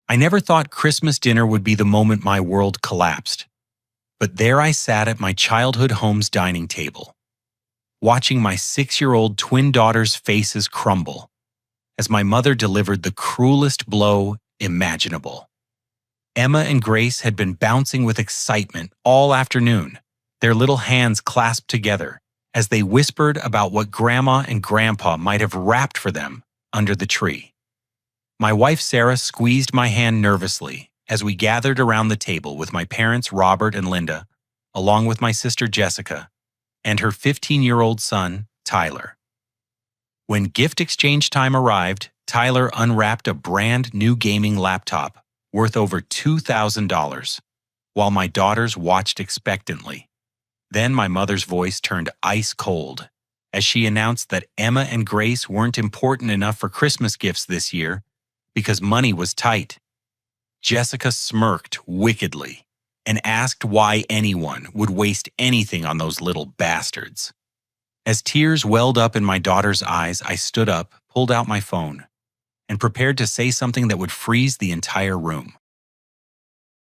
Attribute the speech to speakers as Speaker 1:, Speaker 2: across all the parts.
Speaker 1: I never thought Christmas dinner would be the moment my world collapsed. But there I sat at my childhood home's dining table, watching my 6-year-old twin daughters' faces crumble as my mother delivered the cruelest blow imaginable. Emma and Grace had been bouncing with excitement all afternoon, their little hands clasped together as they whispered about what Grandma and Grandpa might have wrapped for them under the tree. My wife Sarah squeezed my hand nervously as we gathered around the table with my parents Robert and Linda, along with my sister Jessica, and her 15-year-old son, Tyler. When gift exchange time arrived, Tyler unwrapped a brand new gaming laptop worth over $2,000, while my daughters watched expectantly. Then my mother's voice turned ice cold as she announced that Emma and Grace weren't important enough for Christmas gifts this year because money was tight. Jessica smirked wickedly and asked why anyone would waste anything on those little bastards. As tears welled up in my daughter's eyes, I stood up, pulled out my phone, and prepared to say something that would freeze the entire room.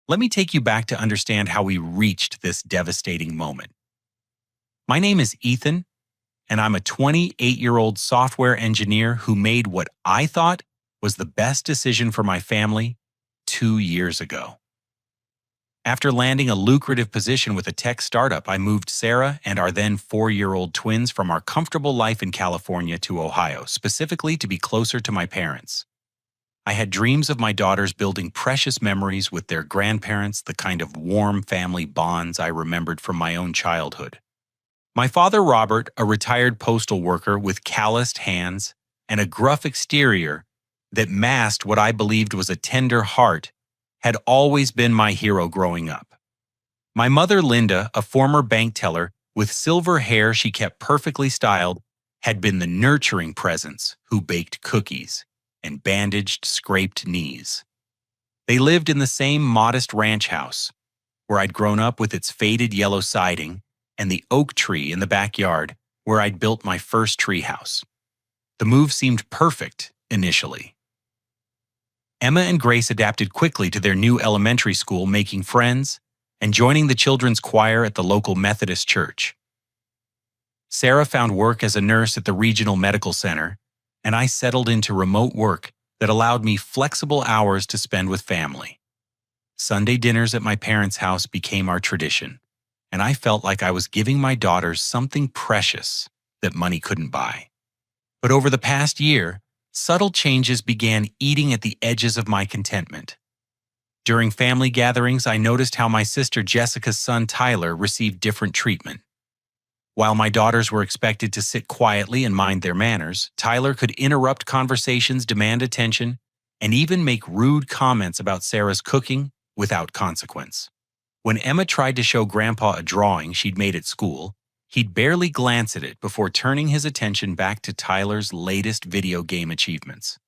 Speaker 1: Let me take you back to understand how we reached this devastating moment. My name is Ethan, and I'm a 28-year-old software engineer who made what I thought was the best decision for my family 2 years ago. After landing a lucrative position with a tech startup, I moved Sarah and our then 4-year-old twins from our comfortable life in California to Ohio, specifically to be closer to my parents. I had dreams of my daughters building precious memories with their grandparents, the kind of warm family bonds I remembered from my own childhood. My father, Robert, a retired postal worker with calloused hands and a gruff exterior that masked what I believed was a tender heart, had always been my hero growing up. My mother, Linda, a former bank teller with silver hair she kept perfectly styled, had been the nurturing presence who baked cookies and bandaged scraped knees. They lived in the same modest ranch house, where I'd grown up with its faded yellow siding and the oak tree in the backyard where I'd built my first treehouse. The move seemed perfect initially. Emma and Grace adapted quickly to their new elementary school, making friends and joining the children's choir at the local Methodist church. Sarah found work as a nurse at the regional medical center, and I settled into remote work that allowed me flexible hours to spend with family. Sunday dinners at my parents' house became our tradition, and I felt like I was giving my daughters something precious that money couldn't buy. But over the past year, subtle changes began eating at the edges of my contentment. During family gatherings, I noticed how my sister Jessica's son Tyler received different treatment. While my daughters were expected to sit quietly and mind their manners, Tyler could interrupt conversations, demand attention, and even make rude comments about Sarah's cooking without consequence. When Emma tried to show Grandpa a drawing she'd made at school, he'd barely glance at it before turning his attention back to Tyler's latest video game achievements.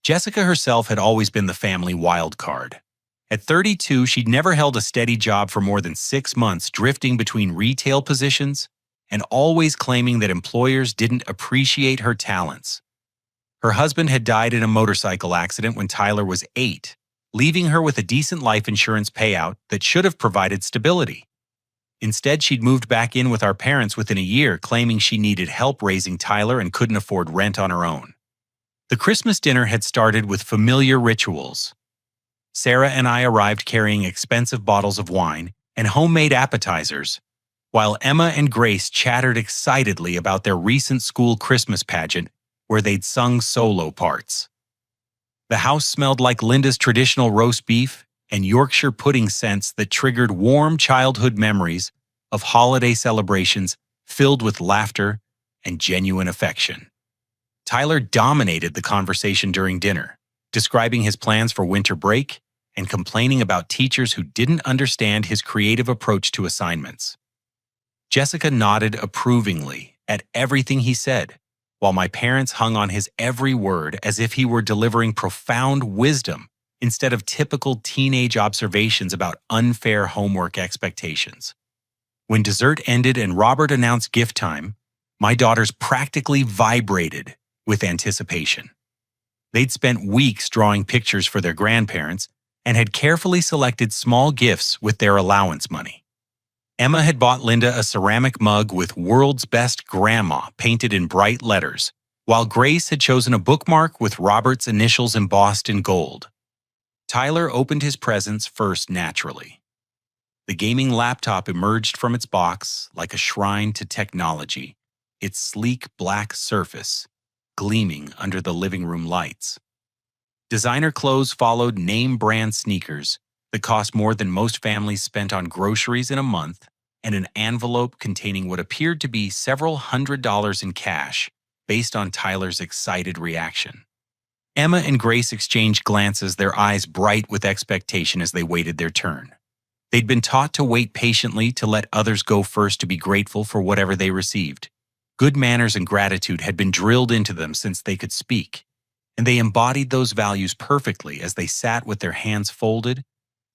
Speaker 1: Jessica herself had always been the family wild card. At 32, she'd never held a steady job for more than 6 months, drifting between retail positions and always claiming that employers didn't appreciate her talents. Her husband had died in a motorcycle accident when Tyler was 8, leaving her with a decent life insurance payout that should have provided stability. Instead, she'd moved back in with our parents within a year, claiming she needed help raising Tyler and couldn't afford rent on her own. The Christmas dinner had started with familiar rituals. Sarah and I arrived carrying expensive bottles of wine and homemade appetizers, while Emma and Grace chattered excitedly about their recent school Christmas pageant where they'd sung solo parts. The house smelled like Linda's traditional roast beef and Yorkshire pudding scents that triggered warm childhood memories of holiday celebrations filled with laughter and genuine affection. Tyler dominated the conversation during dinner, describing his plans for winter break and complaining about teachers who didn't understand his creative approach to assignments. Jessica nodded approvingly at everything he said, while my parents hung on his every word as if he were delivering profound wisdom instead of typical teenage observations about unfair homework expectations. When dessert ended and Robert announced gift time, my daughters practically vibrated with anticipation. They'd spent weeks drawing pictures for their grandparents and had carefully selected small gifts with their allowance money. Emma had bought Linda a ceramic mug with "World's Best Grandma" painted in bright letters, while Grace had chosen a bookmark with Robert's initials embossed in gold. Tyler opened his presents first naturally. The gaming laptop emerged from its box like a shrine to technology, its sleek black surface gleaming under the living room lights. Designer clothes followed name-brand sneakers that cost more than most families spent on groceries in a month, and an envelope containing what appeared to be several $100s in cash, based on Tyler's excited reaction. Emma and Grace exchanged glances, their eyes bright with expectation as they waited their turn. They'd been taught to wait patiently, to let others go first, to be grateful for whatever they received. Good manners and gratitude had been drilled into them since they could speak, and they embodied those values perfectly as they sat with their hands folded,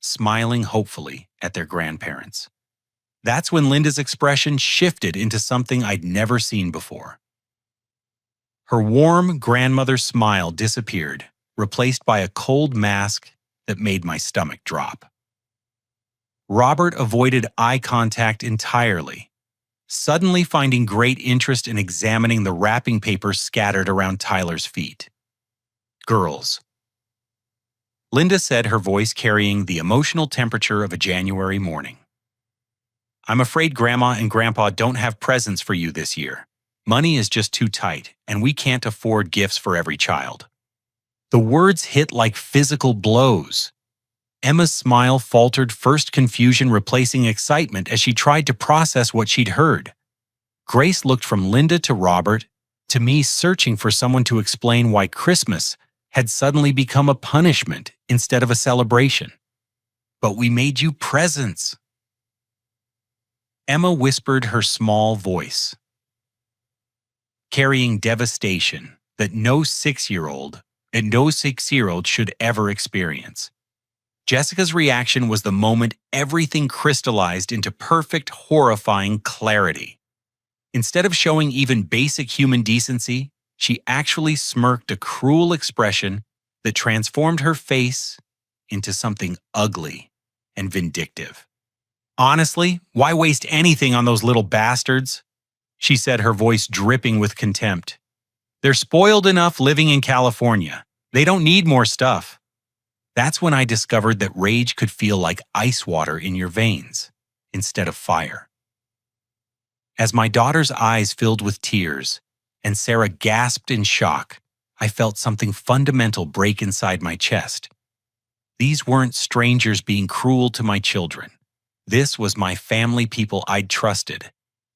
Speaker 1: smiling hopefully at their grandparents. That's when Linda's expression shifted into something I'd never seen before. Her warm grandmother smile disappeared, replaced by a cold mask that made my stomach drop. Robert avoided eye contact entirely, suddenly finding great interest in examining the wrapping paper scattered around Tyler's feet. "Girls," Linda said, her voice carrying the emotional temperature of a January morning. "I'm afraid Grandma and Grandpa don't have presents for you this year. Money is just too tight, and we can't afford gifts for every child." The words hit like physical blows. Emma's smile faltered, first confusion replacing excitement as she tried to process what she'd heard. Grace looked from Linda to Robert, to me, searching for someone to explain why Christmas had suddenly become a punishment instead of a celebration. "But we made you presents," Emma whispered, her small voice carrying devastation that no six-year-old should ever experience. Jessica's reaction was the moment everything crystallized into perfect, horrifying clarity. Instead of showing even basic human decency, she actually smirked, a cruel expression that transformed her face into something ugly and vindictive. "Honestly, why waste anything on those little bastards?" she said, her voice dripping with contempt. "They're spoiled enough living in California. They don't need more stuff." That's when I discovered that rage could feel like ice water in your veins instead of fire. As my daughter's eyes filled with tears and Sarah gasped in shock, I felt something fundamental break inside my chest. These weren't strangers being cruel to my children. This was my family, people I'd trusted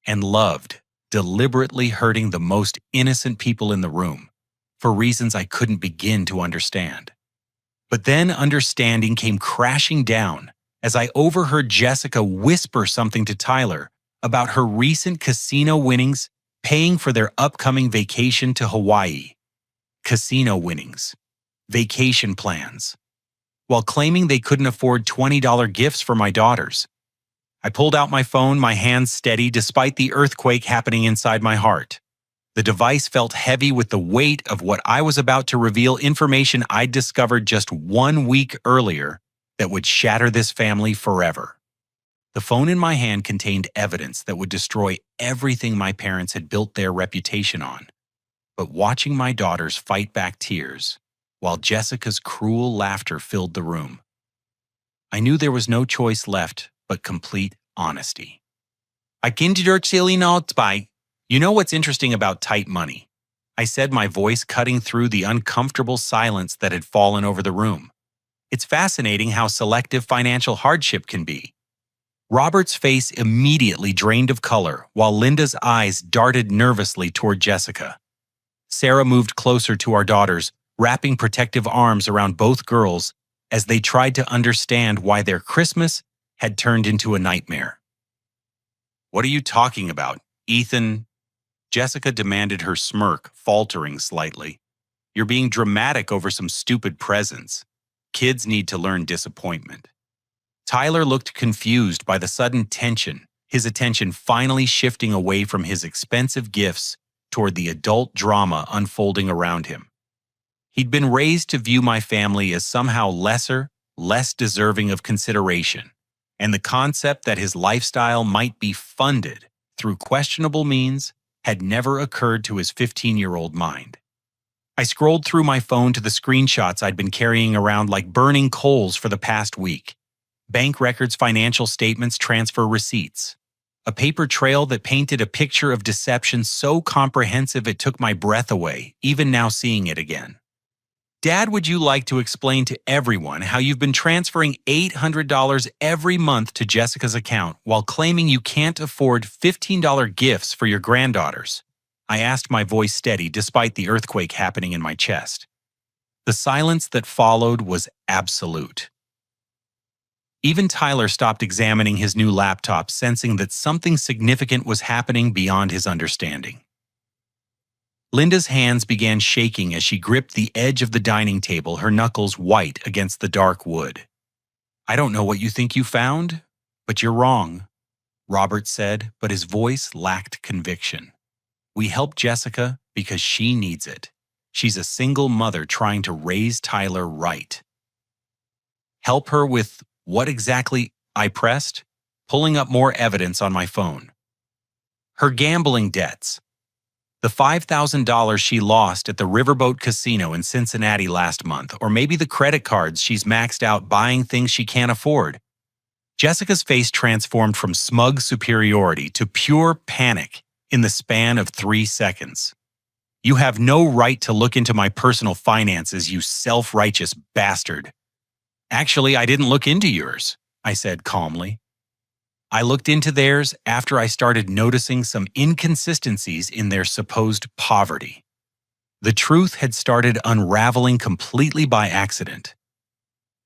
Speaker 1: and loved, deliberately hurting the most innocent people in the room for reasons I couldn't begin to understand. But then understanding came crashing down as I overheard Jessica whisper something to Tyler about her recent casino winnings paying for their upcoming vacation to Hawaii. Casino winnings, vacation plans, while claiming they couldn't afford $20 gifts for my daughters. I pulled out my phone, my hands steady despite the earthquake happening inside my heart. The device felt heavy with the weight of what I was about to reveal, information I'd discovered just 1 week earlier that would shatter this family forever. The phone in my hand contained evidence that would destroy everything my parents had built their reputation on. But watching my daughters fight back tears, while Jessica's cruel laughter filled the room, I knew there was no choice left but complete honesty. "I can silly notes by. You know what's interesting about tight money?" I said, my voice cutting through the uncomfortable silence that had fallen over the room. "It's fascinating how selective financial hardship can be." Robert's face immediately drained of color, while Linda's eyes darted nervously toward Jessica. Sarah moved closer to our daughters, wrapping protective arms around both girls as they tried to understand why their Christmas had turned into a nightmare. "What are you talking about, Ethan?" Jessica demanded, her smirk faltering slightly. "You're being dramatic over some stupid presents. Kids need to learn disappointment." Tyler looked confused by the sudden tension, his attention finally shifting away from his expensive gifts toward the adult drama unfolding around him. He'd been raised to view my family as somehow lesser, less deserving of consideration, and the concept that his lifestyle might be funded through questionable means had never occurred to his 15-year-old mind. I scrolled through my phone to the screenshots I'd been carrying around like burning coals for the past week. Bank records, financial statements, transfer receipts. A paper trail that painted a picture of deception so comprehensive it took my breath away, even now seeing it again. Dad, would you like to explain to everyone how you've been transferring $800 every month to Jessica's account while claiming you can't afford $15 gifts for your granddaughters? I asked, my voice steady despite the earthquake happening in my chest. The silence that followed was absolute. Even Tyler stopped examining his new laptop, sensing that something significant was happening beyond his understanding. Linda's hands began shaking as she gripped the edge of the dining table, her knuckles white against the dark wood. "I don't know what you think you found, but you're wrong," Robert said, but his voice lacked conviction. "We help Jessica because she needs it. She's a single mother trying to raise Tyler right." "Help her with what exactly?" I pressed, pulling up more evidence on my phone. "Her gambling debts. The $5,000 she lost at the Riverboat Casino in Cincinnati last month, or maybe the credit cards she's maxed out buying things she can't afford." Jessica's face transformed from smug superiority to pure panic in the span of 3 seconds. "You have no right to look into my personal finances, you self-righteous bastard." "Actually, I didn't look into yours," I said calmly. "I looked into theirs after I started noticing some inconsistencies in their supposed poverty." The truth had started unraveling completely by accident.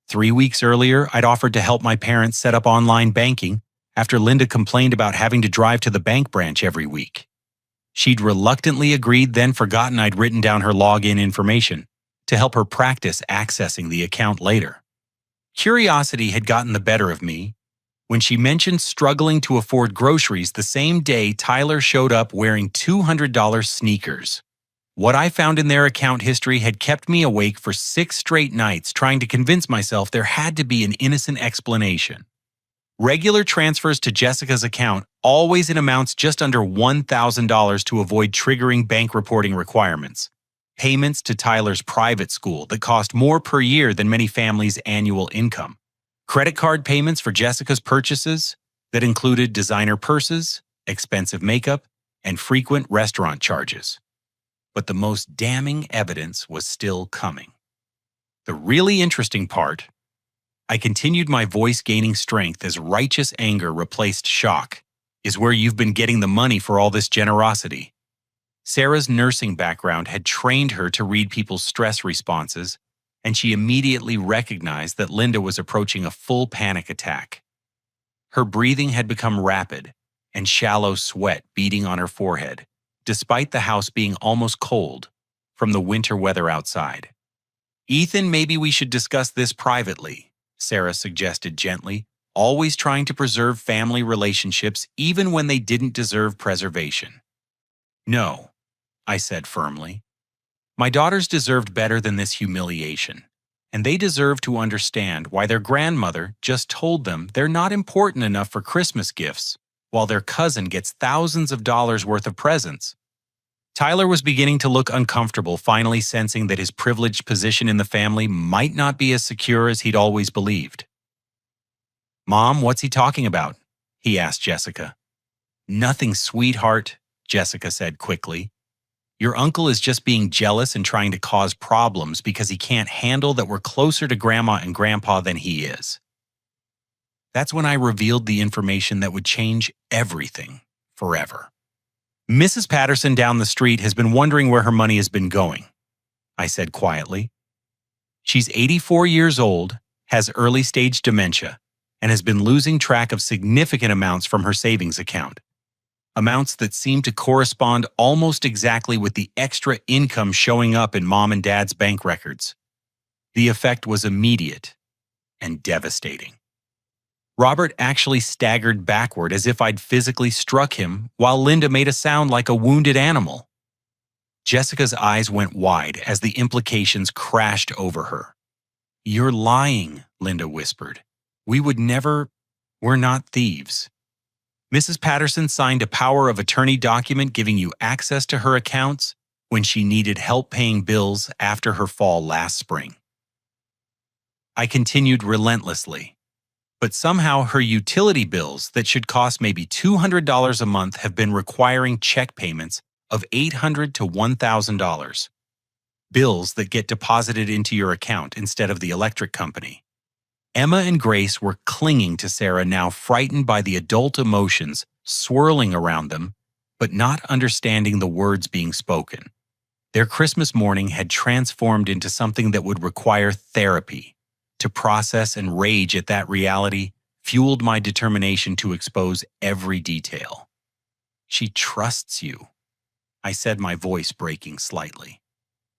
Speaker 1: 3 weeks earlier, I'd offered to help my parents set up online banking after Linda complained about having to drive to the bank branch every week. She'd reluctantly agreed, then forgotten I'd written down her login information to help her practice accessing the account later. Curiosity had gotten the better of me when she mentioned struggling to afford groceries the same day Tyler showed up wearing $200 sneakers. What I found in their account history had kept me awake for 6 straight nights, trying to convince myself there had to be an innocent explanation. Regular transfers to Jessica's account, always in amounts just under $1,000 to avoid triggering bank reporting requirements. Payments to Tyler's private school that cost more per year than many families' annual income. Credit card payments for Jessica's purchases that included designer purses, expensive makeup, and frequent restaurant charges. But the most damning evidence was still coming. The really interesting part, I continued, my voice gaining strength as righteous anger replaced shock, is where you've been getting the money for all this generosity. Sarah's nursing background had trained her to read people's stress responses, and she immediately recognized that Linda was approaching a full panic attack. Her breathing had become rapid, and shallow sweat beading on her forehead, despite the house being almost cold from the winter weather outside. "Ethan, maybe we should discuss this privately," Sarah suggested gently, always trying to preserve family relationships even when they didn't deserve preservation. "No," I said firmly. "My daughters deserved better than this humiliation, and they deserve to understand why their grandmother just told them they're not important enough for Christmas gifts, while their cousin gets thousands of dollars worth of presents." Tyler was beginning to look uncomfortable, finally sensing that his privileged position in the family might not be as secure as he'd always believed. "Mom, what's he talking about?" he asked Jessica. "Nothing, sweetheart," Jessica said quickly. "Your uncle is just being jealous and trying to cause problems because he can't handle that we're closer to Grandma and Grandpa than he is." That's when I revealed the information that would change everything forever. "Mrs. Patterson down the street has been wondering where her money has been going," I said quietly. "She's 84 years old, has early-stage dementia, and has been losing track of significant amounts from her savings account. Amounts that seem to correspond almost exactly with the extra income showing up in Mom and Dad's bank records." The effect was immediate and devastating. Robert actually staggered backward as if I'd physically struck him, while Linda made a sound like a wounded animal. Jessica's eyes went wide as the implications crashed over her. "You're lying," Linda whispered. "We would never. We're not thieves." Mrs. Patterson signed a power of attorney document giving you access to her accounts when she needed help paying bills after her fall last spring. I continued relentlessly. But somehow her utility bills that should cost maybe $200 a month have been requiring check payments of $800 to $1,000. Bills that get deposited into your account instead of the electric company. Emma and Grace were clinging to Sarah, now frightened by the adult emotions swirling around them, but not understanding the words being spoken. Their Christmas morning had transformed into something that would require therapy. To process and rage at that reality fueled my determination to expose every detail. "She trusts you," I said, my voice breaking slightly.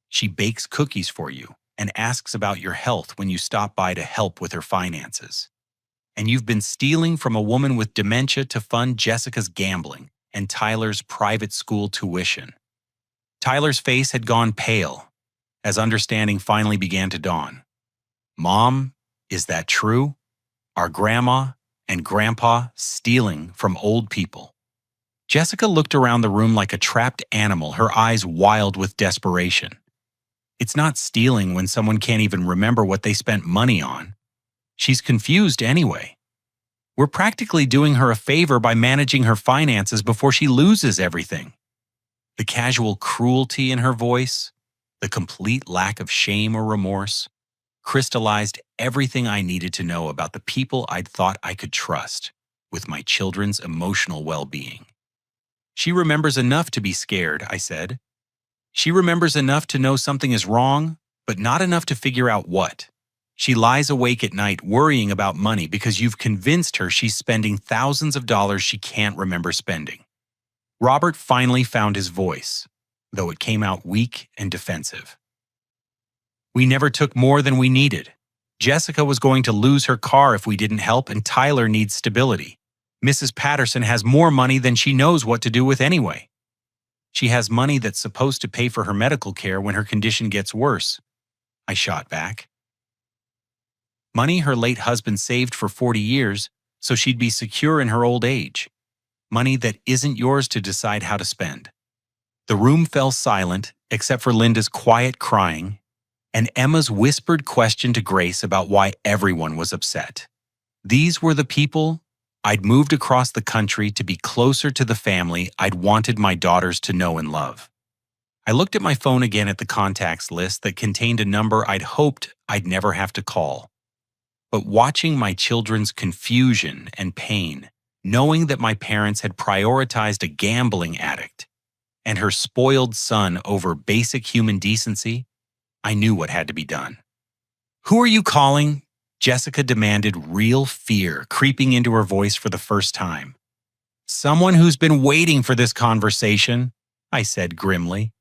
Speaker 1: "She bakes cookies for you and asks about your health when you stop by to help with her finances. And you've been stealing from a woman with dementia to fund Jessica's gambling and Tyler's private school tuition." Tyler's face had gone pale as understanding finally began to dawn. "Mom, is that true? Are Grandma and Grandpa stealing from old people?" Jessica looked around the room like a trapped animal, her eyes wild with desperation. "It's not stealing when someone can't even remember what they spent money on. She's confused anyway. We're practically doing her a favor by managing her finances before she loses everything." The casual cruelty in her voice, the complete lack of shame or remorse, crystallized everything I needed to know about the people I'd thought I could trust with my children's emotional well-being. "She remembers enough to be scared," I said. "She remembers enough to know something is wrong, but not enough to figure out what. She lies awake at night worrying about money because you've convinced her she's spending thousands of dollars she can't remember spending." Robert finally found his voice, though it came out weak and defensive. "We never took more than we needed. Jessica was going to lose her car if we didn't help, and Tyler needs stability. Mrs. Patterson has more money than she knows what to do with anyway. She has money that's supposed to pay for her medical care when her condition gets worse," I shot back. "Money her late husband saved for 40 years so she'd be secure in her old age. Money that isn't yours to decide how to spend." The room fell silent except for Linda's quiet crying and Emma's whispered question to Grace about why everyone was upset. These were the people I'd moved across the country to be closer to the family I'd wanted my daughters to know and love. I looked at my phone again at the contacts list that contained a number I'd hoped I'd never have to call. But watching my children's confusion and pain, knowing that my parents had prioritized a gambling addict and her spoiled son over basic human decency, I knew what had to be done. "Who are you calling?" Jessica demanded, real fear creeping into her voice for the first time. "Someone who's been waiting for this conversation," I said grimly.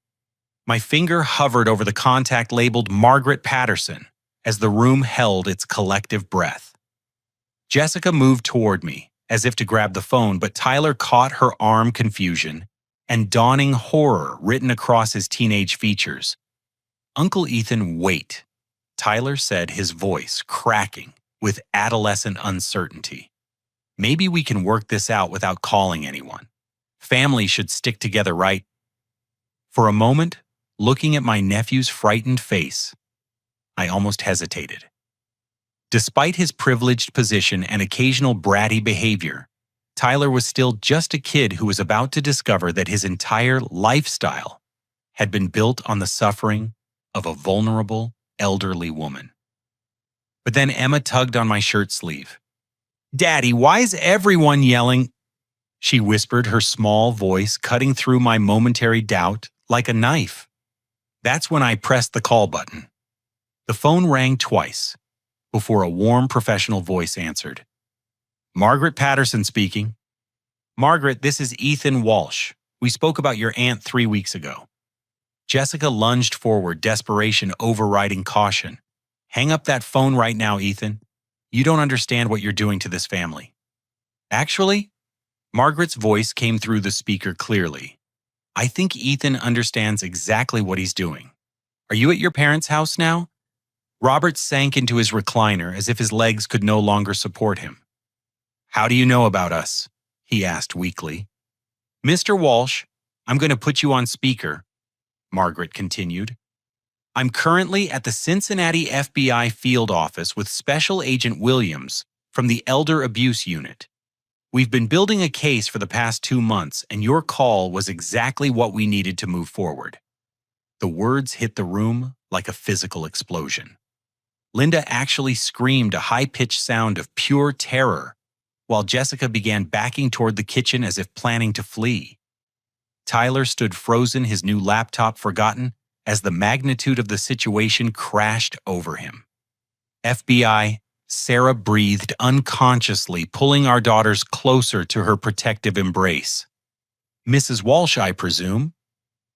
Speaker 1: My finger hovered over the contact labeled Margaret Patterson as the room held its collective breath. Jessica moved toward me, as if to grab the phone, but Tyler caught her arm, confusion and dawning horror written across his teenage features. "Uncle Ethan, wait," Tyler said, his voice cracking with adolescent uncertainty. "Maybe we can work this out without calling anyone. Family should stick together, right?" For a moment, looking at my nephew's frightened face, I almost hesitated. Despite his privileged position and occasional bratty behavior, Tyler was still just a kid who was about to discover that his entire lifestyle had been built on the suffering of a vulnerable, elderly woman. But then Emma tugged on my shirt sleeve. "Daddy, why is everyone yelling?" she whispered, her small voice cutting through my momentary doubt like a knife. That's when I pressed the call button. The phone rang twice before a warm professional voice answered. "Margaret Patterson speaking." "Margaret, this is Ethan Walsh. We spoke about your aunt 3 weeks ago." Jessica lunged forward, desperation overriding caution. "Hang up that phone right now, Ethan. You don't understand what you're doing to this family." "Actually," Margaret's voice came through the speaker clearly. I think Ethan understands exactly what he's doing. Are you at your parents' house now? Robert sank into his recliner as if his legs could no longer support him. How do you know about us? He asked weakly. Mr. Walsh, I'm going to put you on speaker, Margaret continued. I'm currently at the Cincinnati FBI field office with Special Agent Williams from the Elder Abuse Unit. We've been building a case for the past 2 months, and your call was exactly what we needed to move forward. The words hit the room like a physical explosion. Linda actually screamed a high-pitched sound of pure terror, while Jessica began backing toward the kitchen as if planning to flee. Tyler stood frozen, his new laptop forgotten, as the magnitude of the situation crashed over him. FBI, Sarah breathed unconsciously, pulling our daughters closer to her protective embrace. Mrs. Walsh, I presume?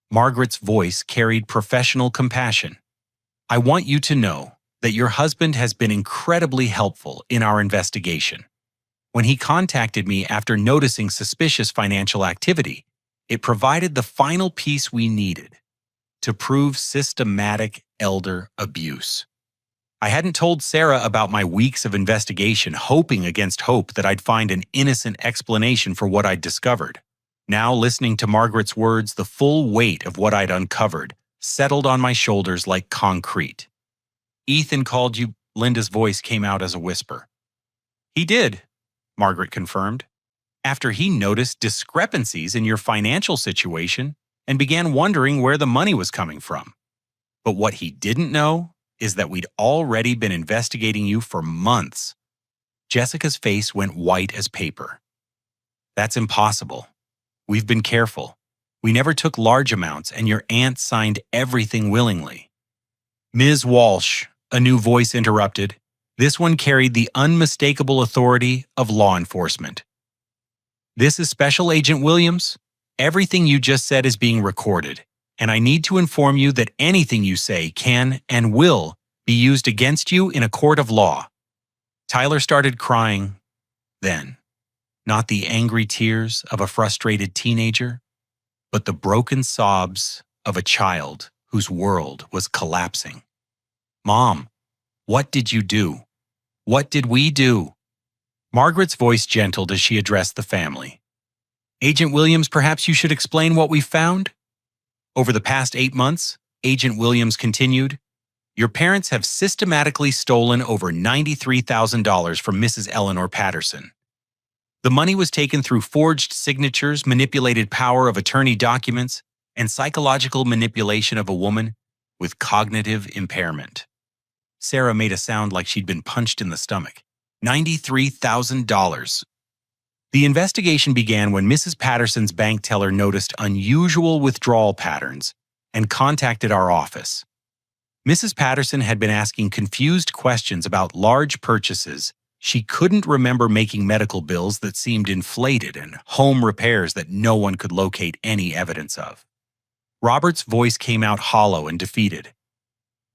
Speaker 1: Margaret's voice carried professional compassion. I want you to know that your husband has been incredibly helpful in our investigation. When he contacted me after noticing suspicious financial activity, it provided the final piece we needed to prove systematic elder abuse. I hadn't told Sarah about my weeks of investigation, hoping against hope that I'd find an innocent explanation for what I'd discovered. Now, listening to Margaret's words, the full weight of what I'd uncovered settled on my shoulders like concrete. Ethan called you, Linda's voice came out as a whisper. He did, Margaret confirmed, after he noticed discrepancies in your financial situation and began wondering where the money was coming from. But what he didn't know is that we'd already been investigating you for months. Jessica's face went white as paper. That's impossible. We've been careful. We never took large amounts, and your aunt signed everything willingly. Ms. Walsh, a new voice interrupted. This one carried the unmistakable authority of law enforcement. This is Special Agent Williams. Everything you just said is being recorded, and I need to inform you that anything you say can and will be used against you in a court of law. Tyler started crying then. Not the angry tears of a frustrated teenager, but the broken sobs of a child whose world was collapsing. Mom, what did you do? What did we do? Margaret's voice gentled as she addressed the family. Agent Williams, perhaps you should explain what we found? Over the past 8 months, Agent Williams continued, your parents have systematically stolen over $93,000 from Mrs. Eleanor Patterson. The money was taken through forged signatures, manipulated power of attorney documents, and psychological manipulation of a woman with cognitive impairment. Sarah made a sound like she'd been punched in the stomach. $93,000. The investigation began when Mrs. Patterson's bank teller noticed unusual withdrawal patterns and contacted our office. Mrs. Patterson had been asking confused questions about large purchases. She couldn't remember making medical bills that seemed inflated and home repairs that no one could locate any evidence of. Robert's voice came out hollow and defeated.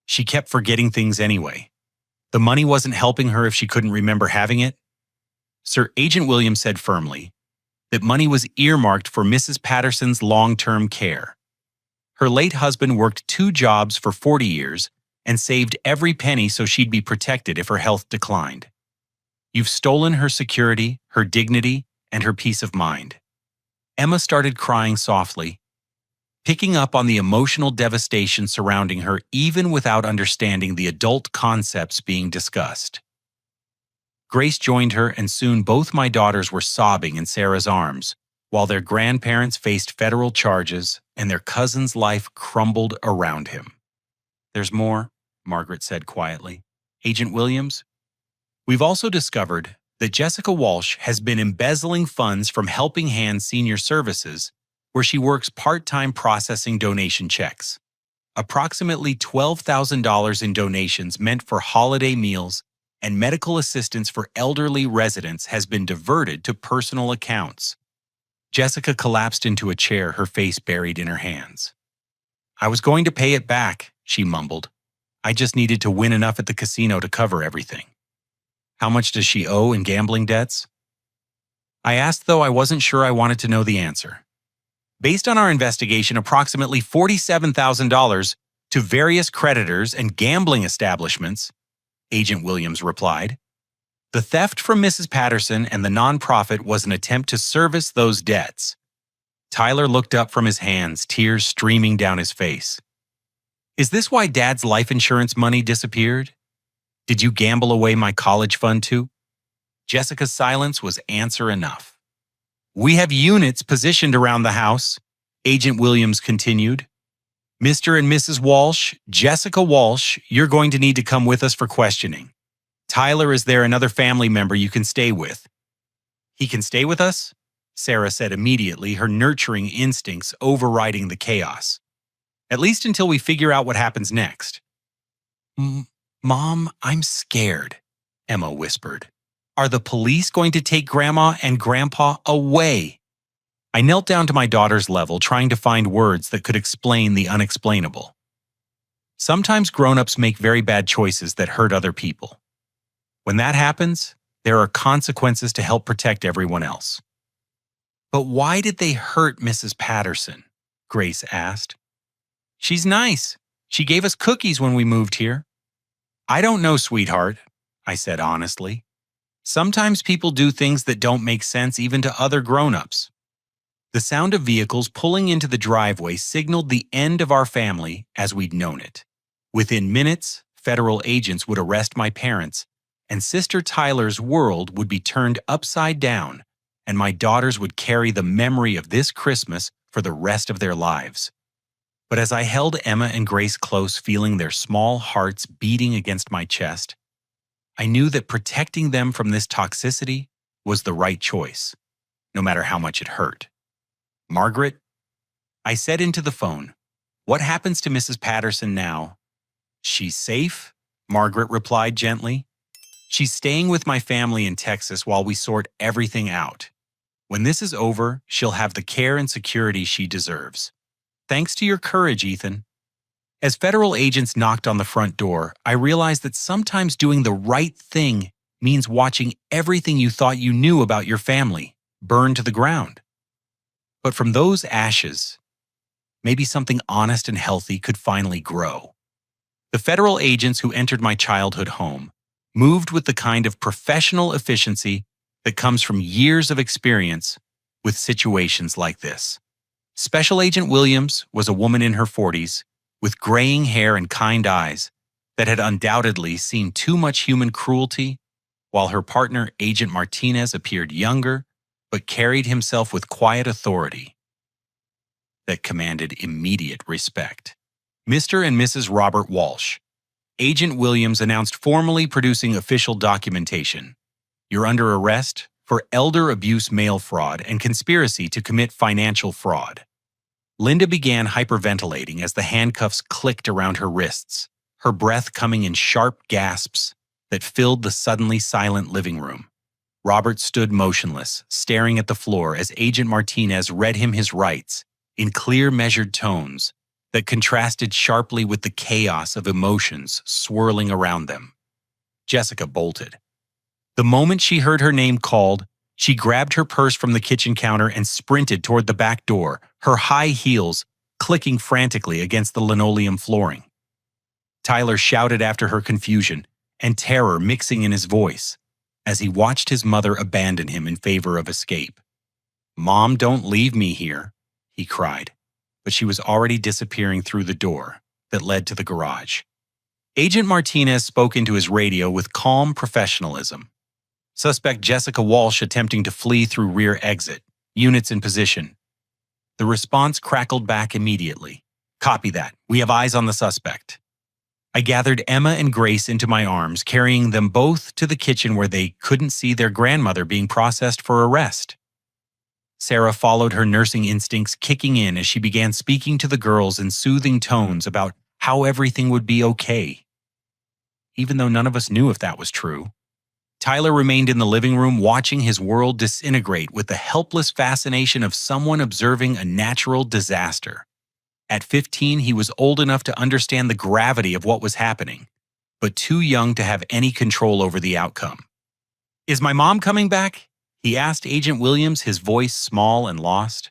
Speaker 1: She kept forgetting things anyway. The money wasn't helping her if she couldn't remember having it. Sir Agent Williams said firmly that money was earmarked for Mrs. Patterson's long-term care. Her late husband worked 2 jobs for 40 years and saved every penny so she'd be protected if her health declined. You've stolen her security, her dignity, and her peace of mind. Emma started crying softly, picking up on the emotional devastation surrounding her even without understanding the adult concepts being discussed. Grace joined her, and soon both my daughters were sobbing in Sarah's arms, while their grandparents faced federal charges and their cousin's life crumbled around him. There's more, Margaret said quietly. Agent Williams, we've also discovered that Jessica Walsh has been embezzling funds from Helping Hands Senior Services, where she works part-time processing donation checks. Approximately $12,000 in donations meant for holiday meals and medical assistance for elderly residents has been diverted to personal accounts. Jessica collapsed into a chair, her face buried in her hands. I was going to pay it back, she mumbled. I just needed to win enough at the casino to cover everything. How much does she owe in gambling debts? I asked, though I wasn't sure I wanted to know the answer. Based on our investigation, approximately $47,000 to various creditors and gambling establishments, Agent Williams replied. The theft from Mrs. Patterson and the nonprofit was an attempt to service those debts. Tyler looked up from his hands, tears streaming down his face. Is this why Dad's life insurance money disappeared? Did you gamble away my college fund too? Jessica's silence was answer enough. We have units positioned around the house, Agent Williams continued. Mr. and Mrs. Walsh, Jessica Walsh, you're going to need to come with us for questioning. Tyler, is there another family member you can stay with? He can stay with us? Sarah said immediately, her nurturing instincts overriding the chaos. At least until we figure out what happens next. Mom, I'm scared, Emma whispered. Are the police going to take Grandma and Grandpa away? I knelt down to my daughter's level, trying to find words that could explain the unexplainable. Sometimes grown-ups make very bad choices that hurt other people. When that happens, there are consequences to help protect everyone else. But why did they hurt Mrs. Patterson? Grace asked. She's nice. She gave us cookies when we moved here. I don't know, sweetheart, I said honestly. Sometimes people do things that don't make sense even to other grown-ups. The sound of vehicles pulling into the driveway signaled the end of our family as we'd known it. Within minutes, federal agents would arrest my parents, and Sister Tyler's world would be turned upside down, and my daughters would carry the memory of this Christmas for the rest of their lives. But as I held Emma and Grace close, feeling their small hearts beating against my chest, I knew that protecting them from this toxicity was the right choice, no matter how much it hurt. Margaret, I said into the phone, what happens to Mrs. Patterson now? She's safe, Margaret replied gently. She's staying with my family in Texas while we sort everything out. When this is over, she'll have the care and security she deserves. Thanks to your courage, Ethan. As federal agents knocked on the front door, I realized that sometimes doing the right thing means watching everything you thought you knew about your family burn to the ground. But from those ashes, maybe something honest and healthy could finally grow. The federal agents who entered my childhood home moved with the kind of professional efficiency that comes from years of experience with situations like this. Special Agent Williams was a woman in her 40s with graying hair and kind eyes that had undoubtedly seen too much human cruelty, while her partner, Agent Martinez, appeared younger but carried himself with quiet authority that commanded immediate respect. Mr. and Mrs. Robert Walsh. Agent Williams announced formally producing official documentation. You're under arrest for elder abuse mail fraud and conspiracy to commit financial fraud. Linda began hyperventilating as the handcuffs clicked around her wrists, her breath coming in sharp gasps that filled the suddenly silent living room. Robert stood motionless, staring at the floor as Agent Martinez read him his rights in clear, measured tones that contrasted sharply with the chaos of emotions swirling around them. Jessica bolted. The moment she heard her name called, she grabbed her purse from the kitchen counter and sprinted toward the back door, her high heels clicking frantically against the linoleum flooring. Tyler shouted after her, confusion and terror mixing in his voice as he watched his mother abandon him in favor of escape. "Mom, don't leave me here," he cried, but she was already disappearing through the door that led to the garage. Agent Martinez spoke into his radio with calm professionalism. Suspect Jessica Walsh attempting to flee through rear exit. Units in position. The response crackled back immediately. Copy that. We have eyes on the suspect. I gathered Emma and Grace into my arms, carrying them both to the kitchen where they couldn't see their grandmother being processed for arrest. Sarah followed, her nursing instincts kicking in as she began speaking to the girls in soothing tones about how everything would be okay. Even though none of us knew if that was true. Tyler remained in the living room watching his world disintegrate with the helpless fascination of someone observing a natural disaster. At 15, he was old enough to understand the gravity of what was happening, but too young to have any control over the outcome. "Is my mom coming back?" he asked Agent Williams, his voice small and lost.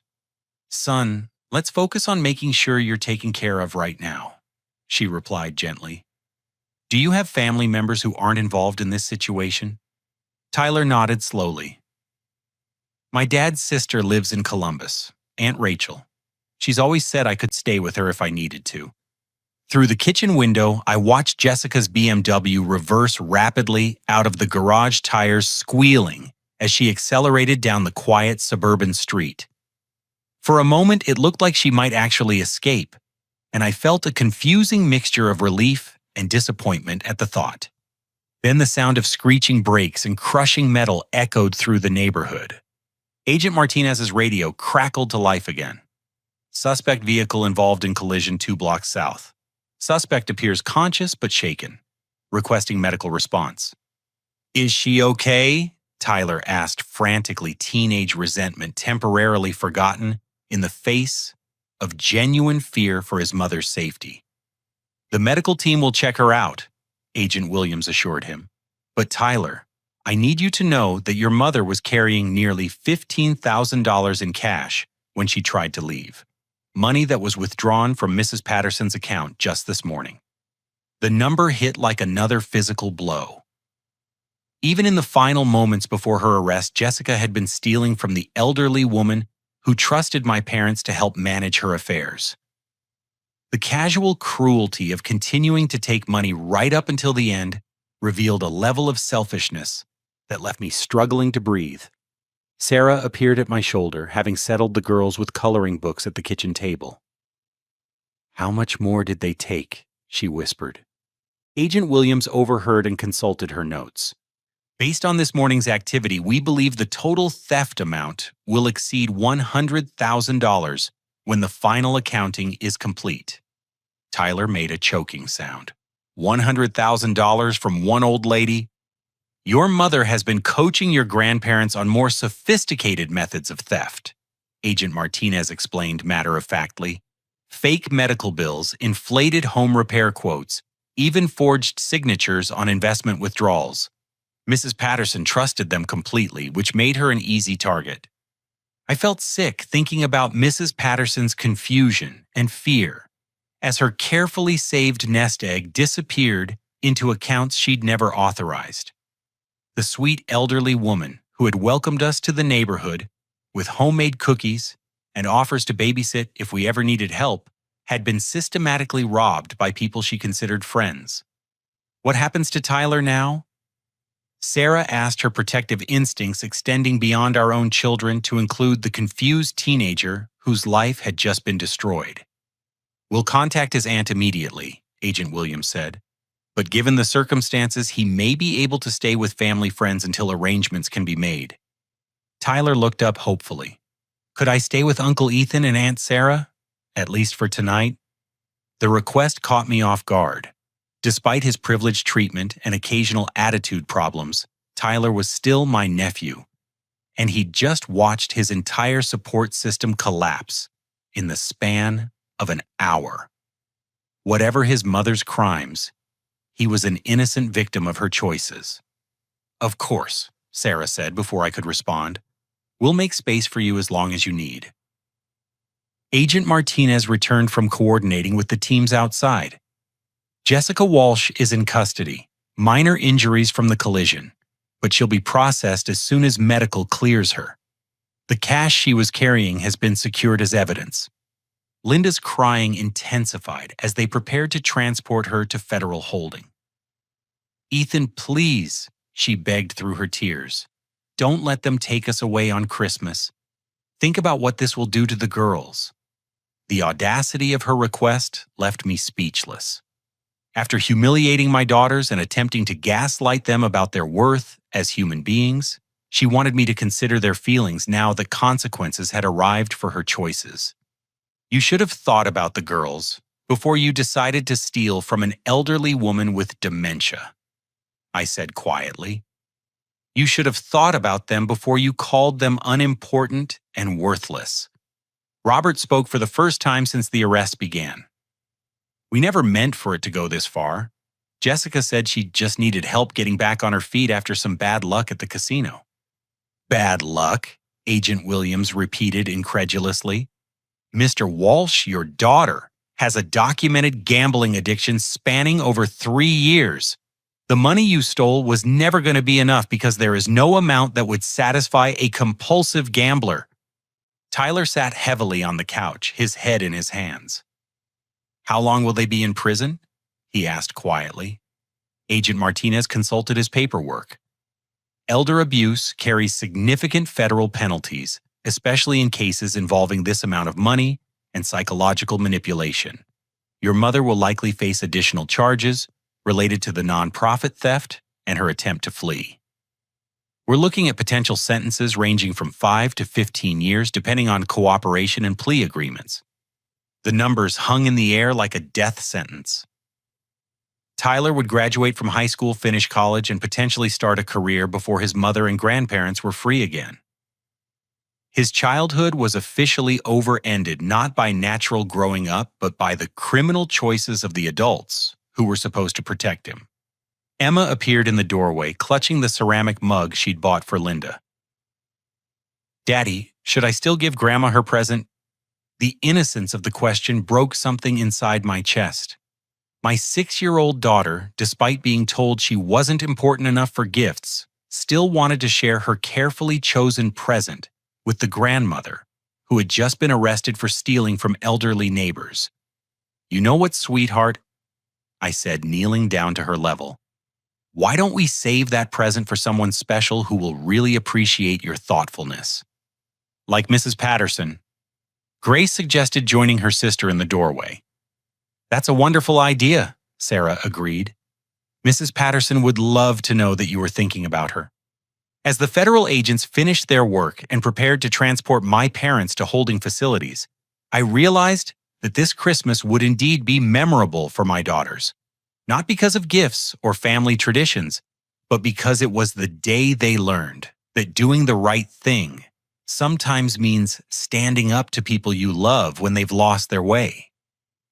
Speaker 1: Son, let's focus on making sure you're taken care of right now, she replied gently. Do you have family members who aren't involved in this situation? Tyler nodded slowly. My dad's sister lives in Columbus, Aunt Rachel. She's always said I could stay with her if I needed to. Through the kitchen window, I watched Jessica's BMW reverse rapidly out of the garage tires squealing as she accelerated down the quiet suburban street. For a moment, it looked like she might actually escape, and I felt a confusing mixture of relief and disappointment at the thought. Then the sound of screeching brakes and crushing metal echoed through the neighborhood. Agent Martinez's radio crackled to life again. Suspect vehicle involved in collision 2 blocks south. Suspect appears conscious but shaken, requesting medical response. Is she okay? Tyler asked, frantically, teenage resentment temporarily forgotten in the face of genuine fear for his mother's safety. The medical team will check her out, Agent Williams assured him. But Tyler, I need you to know that your mother was carrying nearly $15,000 in cash when she tried to leave. Money that was withdrawn from Mrs. Patterson's account just this morning. The number hit like another physical blow. Even in the final moments before her arrest, Jessica had been stealing from the elderly woman who trusted my parents to help manage her affairs. The casual cruelty of continuing to take money right up until the end revealed a level of selfishness that left me struggling to breathe. Sarah appeared at my shoulder, having settled the girls with coloring books at the kitchen table. How much more did they take? She whispered. Agent Williams overheard and consulted her notes. Based on this morning's activity, we believe the total theft amount will exceed $100,000 when the final accounting is complete. Tyler made a choking sound. $100,000 from one old lady? Your mother has been coaching your grandparents on more sophisticated methods of theft, Agent Martinez explained matter-of-factly. Fake medical bills, inflated home repair quotes, even forged signatures on investment withdrawals. Mrs. Patterson trusted them completely, which made her an easy target. I felt sick thinking about Mrs. Patterson's confusion and fear as her carefully saved nest egg disappeared into accounts she'd never authorized. The sweet elderly woman who had welcomed us to the neighborhood with homemade cookies and offers to babysit if we ever needed help had been systematically robbed by people she considered friends. What happens to Tyler now? Sarah asked, her protective instincts extending beyond our own children to include the confused teenager whose life had just been destroyed. We'll contact his aunt immediately, Agent Williams said. But given the circumstances, he may be able to stay with family friends until arrangements can be made. Tyler looked up hopefully. Could I stay with Uncle Ethan and Aunt Sarah? At least for tonight? The request caught me off guard. Despite his privileged treatment and occasional attitude problems, Tyler was still my nephew, and he'd just watched his entire support system collapse in the span of an hour. Whatever his mother's crimes, he was an innocent victim of her choices. Of course, Sarah said before I could respond. We'll make space for you as long as you need. Agent Martinez returned from coordinating with the teams outside. Jessica Walsh is in custody, minor injuries from the collision, but she'll be processed as soon as medical clears her. The cash she was carrying has been secured as evidence. Linda's crying intensified as they prepared to transport her to federal holding. Ethan, please, she begged through her tears. Don't let them take us away on Christmas. Think about what this will do to the girls. The audacity of her request left me speechless. After humiliating my daughters and attempting to gaslight them about their worth as human beings, she wanted me to consider their feelings now that consequences had arrived for her choices. You should have thought about the girls before you decided to steal from an elderly woman with dementia, I said quietly. You should have thought about them before you called them unimportant and worthless. Robert spoke for the first time since the arrest began. We never meant for it to go this far. Jessica said she just needed help getting back on her feet after some bad luck at the casino. Bad luck? Agent Williams repeated incredulously. Mr. Walsh, your daughter, has a documented gambling addiction spanning over 3 years. The money you stole was never going to be enough because there is no amount that would satisfy a compulsive gambler. Tyler sat heavily on the couch, his head in his hands. How long will they be in prison? He asked quietly. Agent Martinez consulted his paperwork. Elder abuse carries significant federal penalties, especially in cases involving this amount of money and psychological manipulation. Your mother will likely face additional charges related to the nonprofit theft and her attempt to flee. We're looking at potential sentences ranging from 5 to 15 years depending on cooperation and plea agreements. The numbers hung in the air like a death sentence. Tyler would graduate from high school, finish college, and potentially start a career before his mother and grandparents were free again. His childhood was officially over-ended not by natural growing up, but by the criminal choices of the adults who were supposed to protect him. Emma appeared in the doorway, clutching the ceramic mug she'd bought for Linda. "Daddy, should I still give Grandma her present?" The innocence of the question broke something inside my chest. My 6-year-old daughter, despite being told she wasn't important enough for gifts, still wanted to share her carefully chosen present with the grandmother, who had just been arrested for stealing from elderly neighbors. "You know what, sweetheart?" I said, kneeling down to her level. "Why don't we save that present for someone special who will really appreciate your thoughtfulness?" Like Mrs. Patterson. Grace suggested joining her sister in the doorway. "That's a wonderful idea," Sarah agreed. "Mrs. Patterson would love to know that you were thinking about her." As the federal agents finished their work and prepared to transport my parents to holding facilities, I realized that this Christmas would indeed be memorable for my daughters, not because of gifts or family traditions, but because it was the day they learned that doing the right thing sometimes means standing up to people you love when they've lost their way.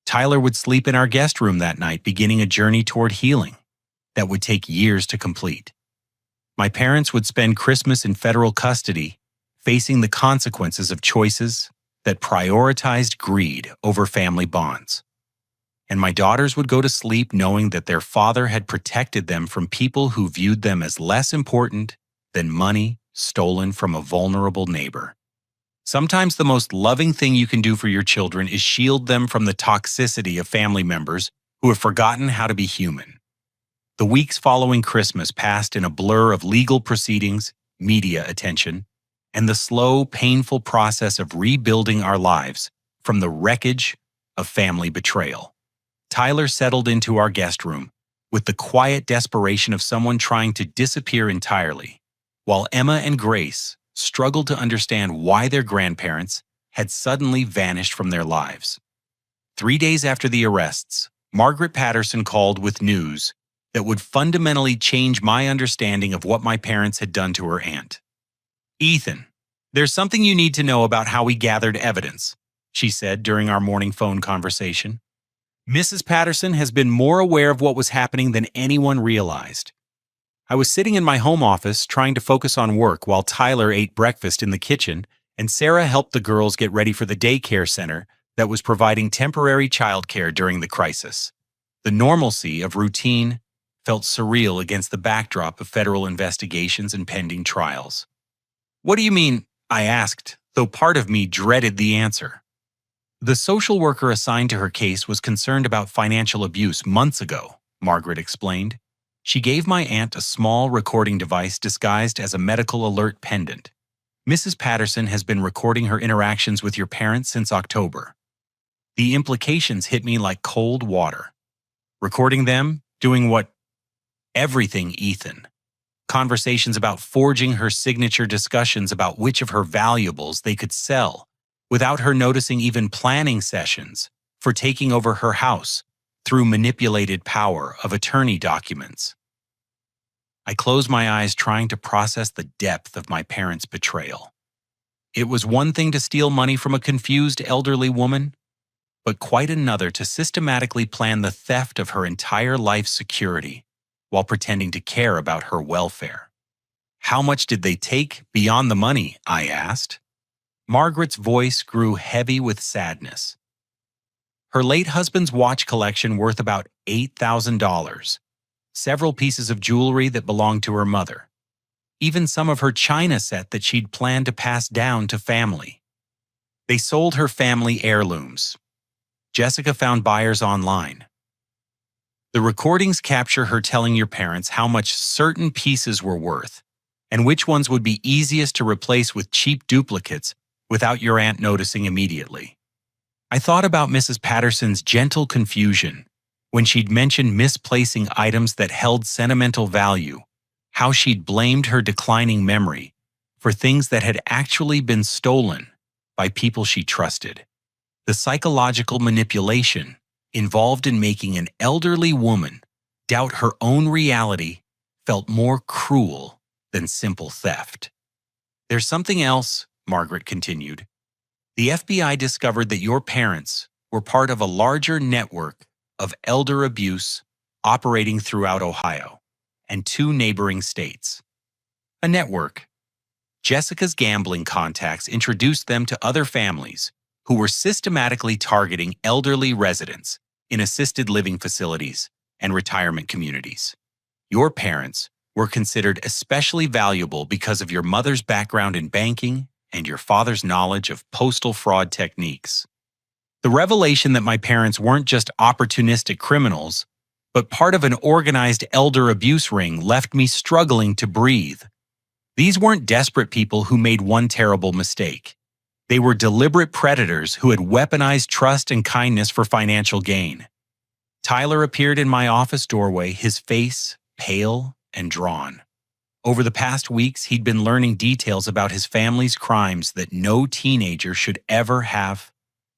Speaker 1: Tyler would sleep in our guest room that night, beginning a journey toward healing that would take years to complete. My parents would spend Christmas in federal custody, facing the consequences of choices that prioritized greed over family bonds. And my daughters would go to sleep knowing that their father had protected them from people who viewed them as less important than money stolen from a vulnerable neighbor. Sometimes the most loving thing you can do for your children is shield them from the toxicity of family members who have forgotten how to be human. The weeks following Christmas passed in a blur of legal proceedings, media attention, and the slow, painful process of rebuilding our lives from the wreckage of family betrayal. Tyler settled into our guest room with the quiet desperation of someone trying to disappear entirely, while Emma and Grace struggled to understand why their grandparents had suddenly vanished from their lives. 3 days after the arrests, Margaret Patterson called with news that would fundamentally change my understanding of what my parents had done to her aunt. "Ethan, there's something you need to know about how we gathered evidence," she said during our morning phone conversation. "Mrs. Patterson has been more aware of what was happening than anyone realized." I was sitting in my home office trying to focus on work while Tyler ate breakfast in the kitchen and Sarah helped the girls get ready for the daycare center that was providing temporary childcare during the crisis. The normalcy of routine felt surreal against the backdrop of federal investigations and pending trials. "What do you mean?" I asked, though part of me dreaded the answer. "The social worker assigned to her case was concerned about financial abuse months ago," Margaret explained. She gave my aunt a small recording device disguised as a medical alert pendant. "Mrs. Patterson has been recording her interactions with your parents since October." The implications hit me like cold water. Recording them, doing what? Everything, Ethan. Conversations about forging her signature, discussions about which of her valuables they could sell, without her noticing, even planning sessions for taking over her house through manipulated power of attorney documents. I closed my eyes trying to process the depth of my parents' betrayal. It was one thing to steal money from a confused elderly woman, but quite another to systematically plan the theft of her entire life's security while pretending to care about her welfare. "How much did they take beyond the money?" I asked. Margaret's voice grew heavy with sadness. Her late husband's watch collection worth about $8,000, several pieces of jewelry that belonged to her mother, even some of her china set that she'd planned to pass down to family. They sold her family heirlooms. Jessica found buyers online. The recordings capture her telling your parents how much certain pieces were worth and which ones would be easiest to replace with cheap duplicates without your aunt noticing immediately. I thought about Mrs. Patterson's gentle confusion when she'd mentioned misplacing items that held sentimental value, how she'd blamed her declining memory for things that had actually been stolen by people she trusted. The psychological manipulation involved in making an elderly woman doubt her own reality felt more cruel than simple theft. There's something else, Margaret continued. The FBI discovered that your parents were part of a larger network of elder abuse operating throughout Ohio and 2 neighboring states. A network. Jessica's gambling contacts introduced them to other families who were systematically targeting elderly residents in assisted living facilities and retirement communities. Your parents were considered especially valuable because of your mother's background in banking and your father's knowledge of postal fraud techniques. The revelation that my parents weren't just opportunistic criminals, but part of an organized elder abuse ring left me struggling to breathe. These weren't desperate people who made one terrible mistake. They were deliberate predators who had weaponized trust and kindness for financial gain. Tyler appeared in my office doorway, his face pale and drawn. Over the past weeks, he'd been learning details about his family's crimes that no teenager should ever have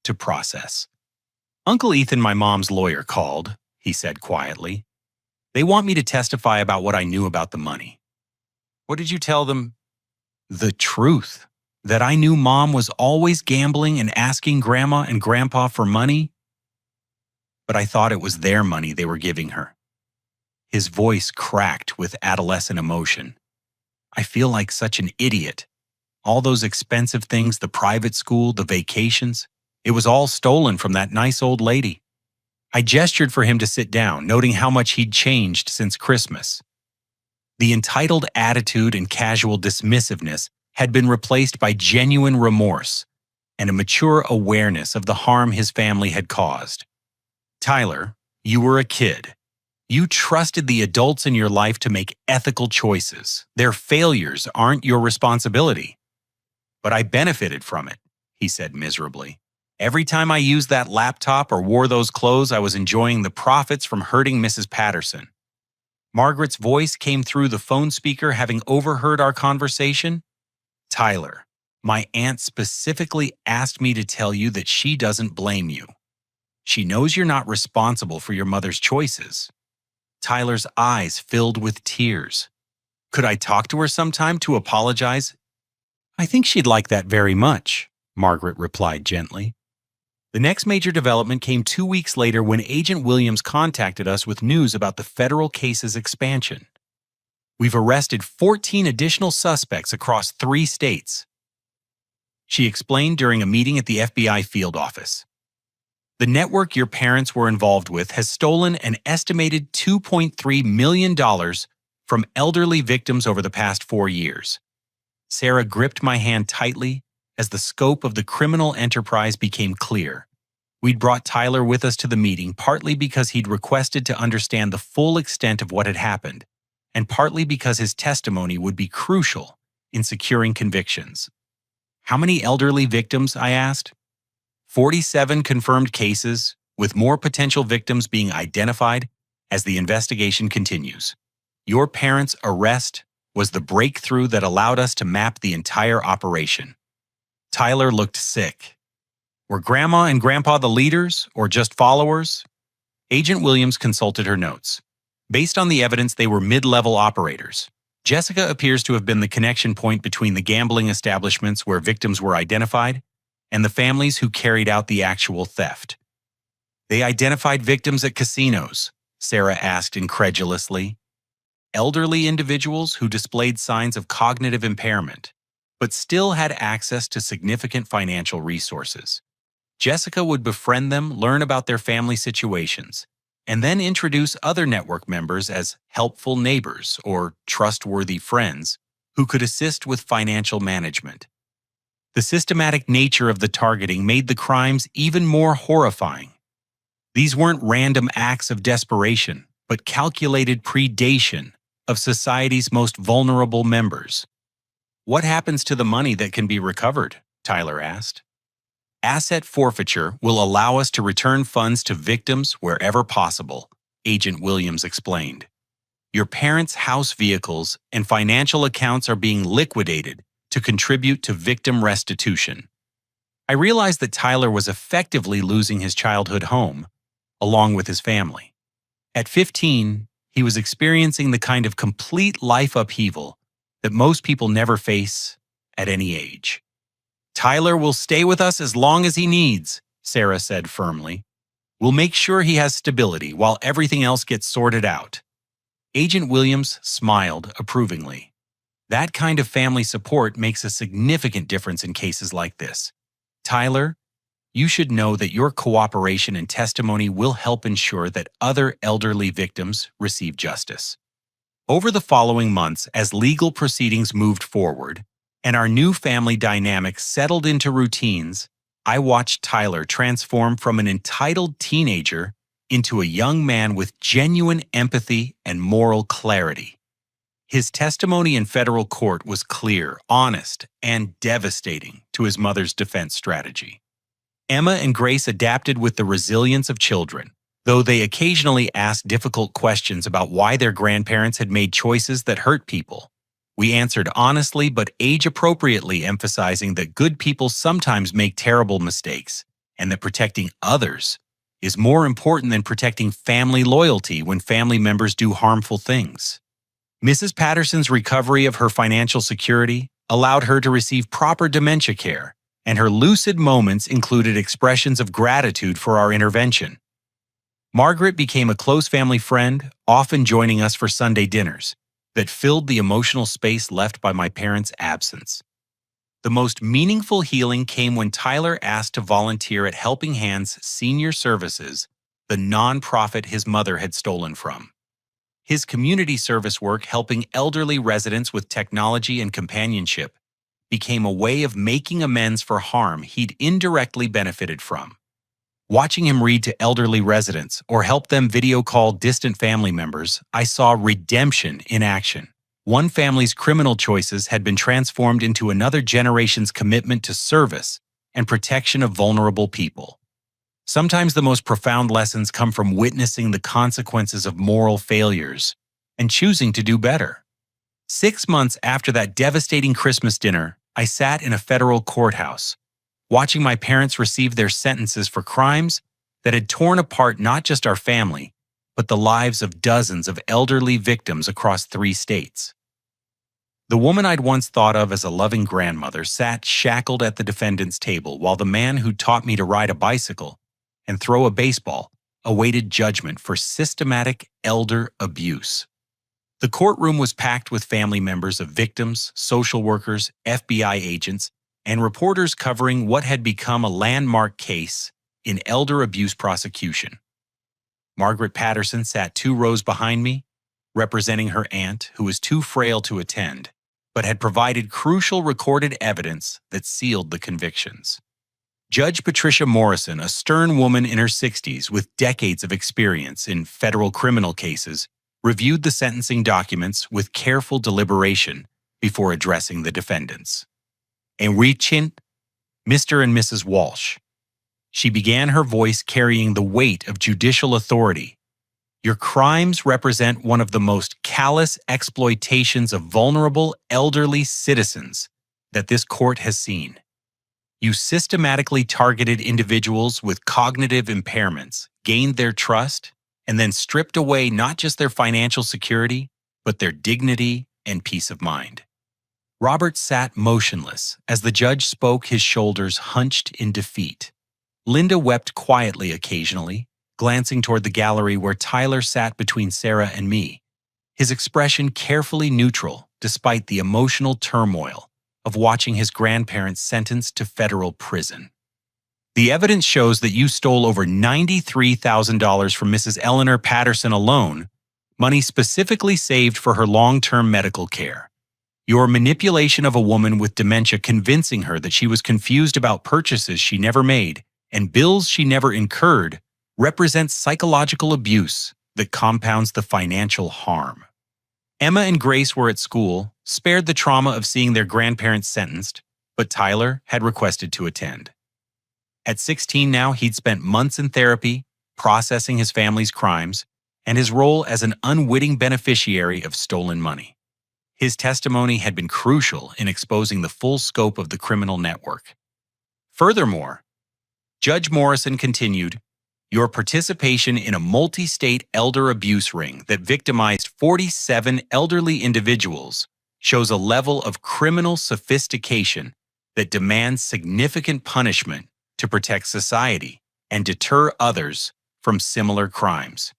Speaker 1: to process. Uncle Ethan, my mom's lawyer, called, he said quietly. They want me to testify about what I knew about the money. What did you tell them? The truth. That I knew Mom was always gambling and asking Grandma and Grandpa for money. But I thought it was their money they were giving her. His voice cracked with adolescent emotion. I feel like such an idiot. All those expensive things, the private school, the vacations, it was all stolen from that nice old lady. I gestured for him to sit down, noting how much he'd changed since Christmas. The entitled attitude and casual dismissiveness had been replaced by genuine remorse and a mature awareness of the harm his family had caused. Tyler, you were a kid. You trusted the adults in your life to make ethical choices. Their failures aren't your responsibility. But I benefited from it, he said miserably. Every time I used that laptop or wore those clothes, I was enjoying the profits from hurting Mrs. Patterson. Margaret's voice came through the phone speaker, having overheard our conversation. Tyler, my aunt specifically asked me to tell you that she doesn't blame you. She knows you're not responsible for your mother's choices. Tyler's eyes filled with tears. Could I talk to her sometime to apologize? I think she'd like that very much, Margaret replied gently. The next major development came 2 weeks later when Agent Williams contacted us with news about the federal case's expansion. We've arrested 14 additional suspects across 3 states, she explained during a meeting at the FBI field office. The network your parents were involved with has stolen an estimated $2.3 million from elderly victims over the past 4 years. Sarah gripped my hand tightly as the scope of the criminal enterprise became clear. We'd brought Tyler with us to the meeting partly because he'd requested to understand the full extent of what had happened, and partly because his testimony would be crucial in securing convictions. How many elderly victims? I asked. 47 confirmed cases, with more potential victims being identified as the investigation continues. Your parents' arrest was the breakthrough that allowed us to map the entire operation. Tyler looked sick. Were Grandma and Grandpa the leaders, or just followers? Agent Williams consulted her notes. Based on the evidence, they were mid-level operators. Jessica appears to have been the connection point between the gambling establishments where victims were identified and the families who carried out the actual theft. They identified victims at casinos, Sarah asked incredulously. Elderly individuals who displayed signs of cognitive impairment. but still had access to significant financial resources. Jessica would befriend them, learn about their family situations, and then introduce other network members as helpful neighbors or trustworthy friends who could assist with financial management. The systematic nature of the targeting made the crimes even more horrifying. These weren't random acts of desperation, but calculated predation of society's most vulnerable members. "What happens to the money that can be recovered?" Tyler asked. "Asset forfeiture will allow us to return funds to victims wherever possible," Agent Williams explained. "Your parents' house vehicles and financial accounts are being liquidated to contribute to victim restitution." I realized that Tyler was effectively losing his childhood home, along with his family. At 15, he was experiencing the kind of complete life upheaval that most people never face at any age. "Tyler will stay with us as long as he needs," Sarah said firmly. "We'll make sure he has stability while everything else gets sorted out." Agent Williams smiled approvingly. That kind of family support makes a significant difference in cases like this. "Tyler, you should know that your cooperation and testimony will help ensure that other elderly victims receive justice." Over the following months, as legal proceedings moved forward and our new family dynamic settled into routines, I watched Tyler transform from an entitled teenager into a young man with genuine empathy and moral clarity. His testimony in federal court was clear, honest, and devastating to his mother's defense strategy. Emma and Grace adapted with the resilience of children, though they occasionally asked difficult questions about why their grandparents had made choices that hurt people. We answered honestly but age-appropriately, emphasizing that good people sometimes make terrible mistakes and that protecting others is more important than protecting family loyalty when family members do harmful things. Mrs. Patterson's recovery of her financial security allowed her to receive proper dementia care, and her lucid moments included expressions of gratitude for our intervention. Margaret became a close family friend, often joining us for Sunday dinners that filled the emotional space left by my parents' absence. The most meaningful healing came when Tyler asked to volunteer at Helping Hands Senior Services, the nonprofit his mother had stolen from. His community service work, helping elderly residents with technology and companionship, became a way of making amends for harm he'd indirectly benefited from. Watching him read to elderly residents or help them video call distant family members, I saw redemption in action. One family's criminal choices had been transformed into another generation's commitment to service and protection of vulnerable people. Sometimes the most profound lessons come from witnessing the consequences of moral failures and choosing to do better. 6 months after that devastating Christmas dinner, I sat in a federal courthouse, watching my parents receive their sentences for crimes that had torn apart not just our family, but the lives of dozens of elderly victims across 3 states. The woman I'd once thought of as a loving grandmother sat shackled at the defendant's table while the man who taught me to ride a bicycle and throw a baseball awaited judgment for systematic elder abuse. The courtroom was packed with family members of victims, social workers, FBI agents, and reporters covering what had become a landmark case in elder abuse prosecution. Margaret Patterson sat 2 rows behind me, representing her aunt, who was too frail to attend, but had provided crucial recorded evidence that sealed the convictions. Judge Patricia Morrison, a stern woman in her 60s with decades of experience in federal criminal cases, reviewed the sentencing documents with careful deliberation before addressing the defendants. "Enrichint, Mr. and Mrs. Walsh," she began, her voice carrying the weight of judicial authority. "Your crimes represent one of the most callous exploitations of vulnerable elderly citizens that this court has seen. You systematically targeted individuals with cognitive impairments, gained their trust, and then stripped away not just their financial security, but their dignity and peace of mind." Robert sat motionless as the judge spoke, his shoulders hunched in defeat. Linda wept quietly occasionally, glancing toward the gallery where Tyler sat between Sarah and me, his expression carefully neutral despite the emotional turmoil of watching his grandparents sentenced to federal prison. The evidence shows that you stole over $93,000 from Mrs. Eleanor Patterson alone, money specifically saved for her long-term medical care. Your manipulation of a woman with dementia, convincing her that she was confused about purchases she never made and bills she never incurred, represents psychological abuse that compounds the financial harm. Emma and Grace were at school, spared the trauma of seeing their grandparents sentenced, but Tyler had requested to attend. At 16 now, he'd spent months in therapy, processing his family's crimes, and his role as an unwitting beneficiary of stolen money. His testimony had been crucial in exposing the full scope of the criminal network. Furthermore, Judge Morrison continued, "Your participation in a multi-state elder abuse ring that victimized 47 elderly individuals shows a level of criminal sophistication that demands significant punishment to protect society and deter others from similar crimes."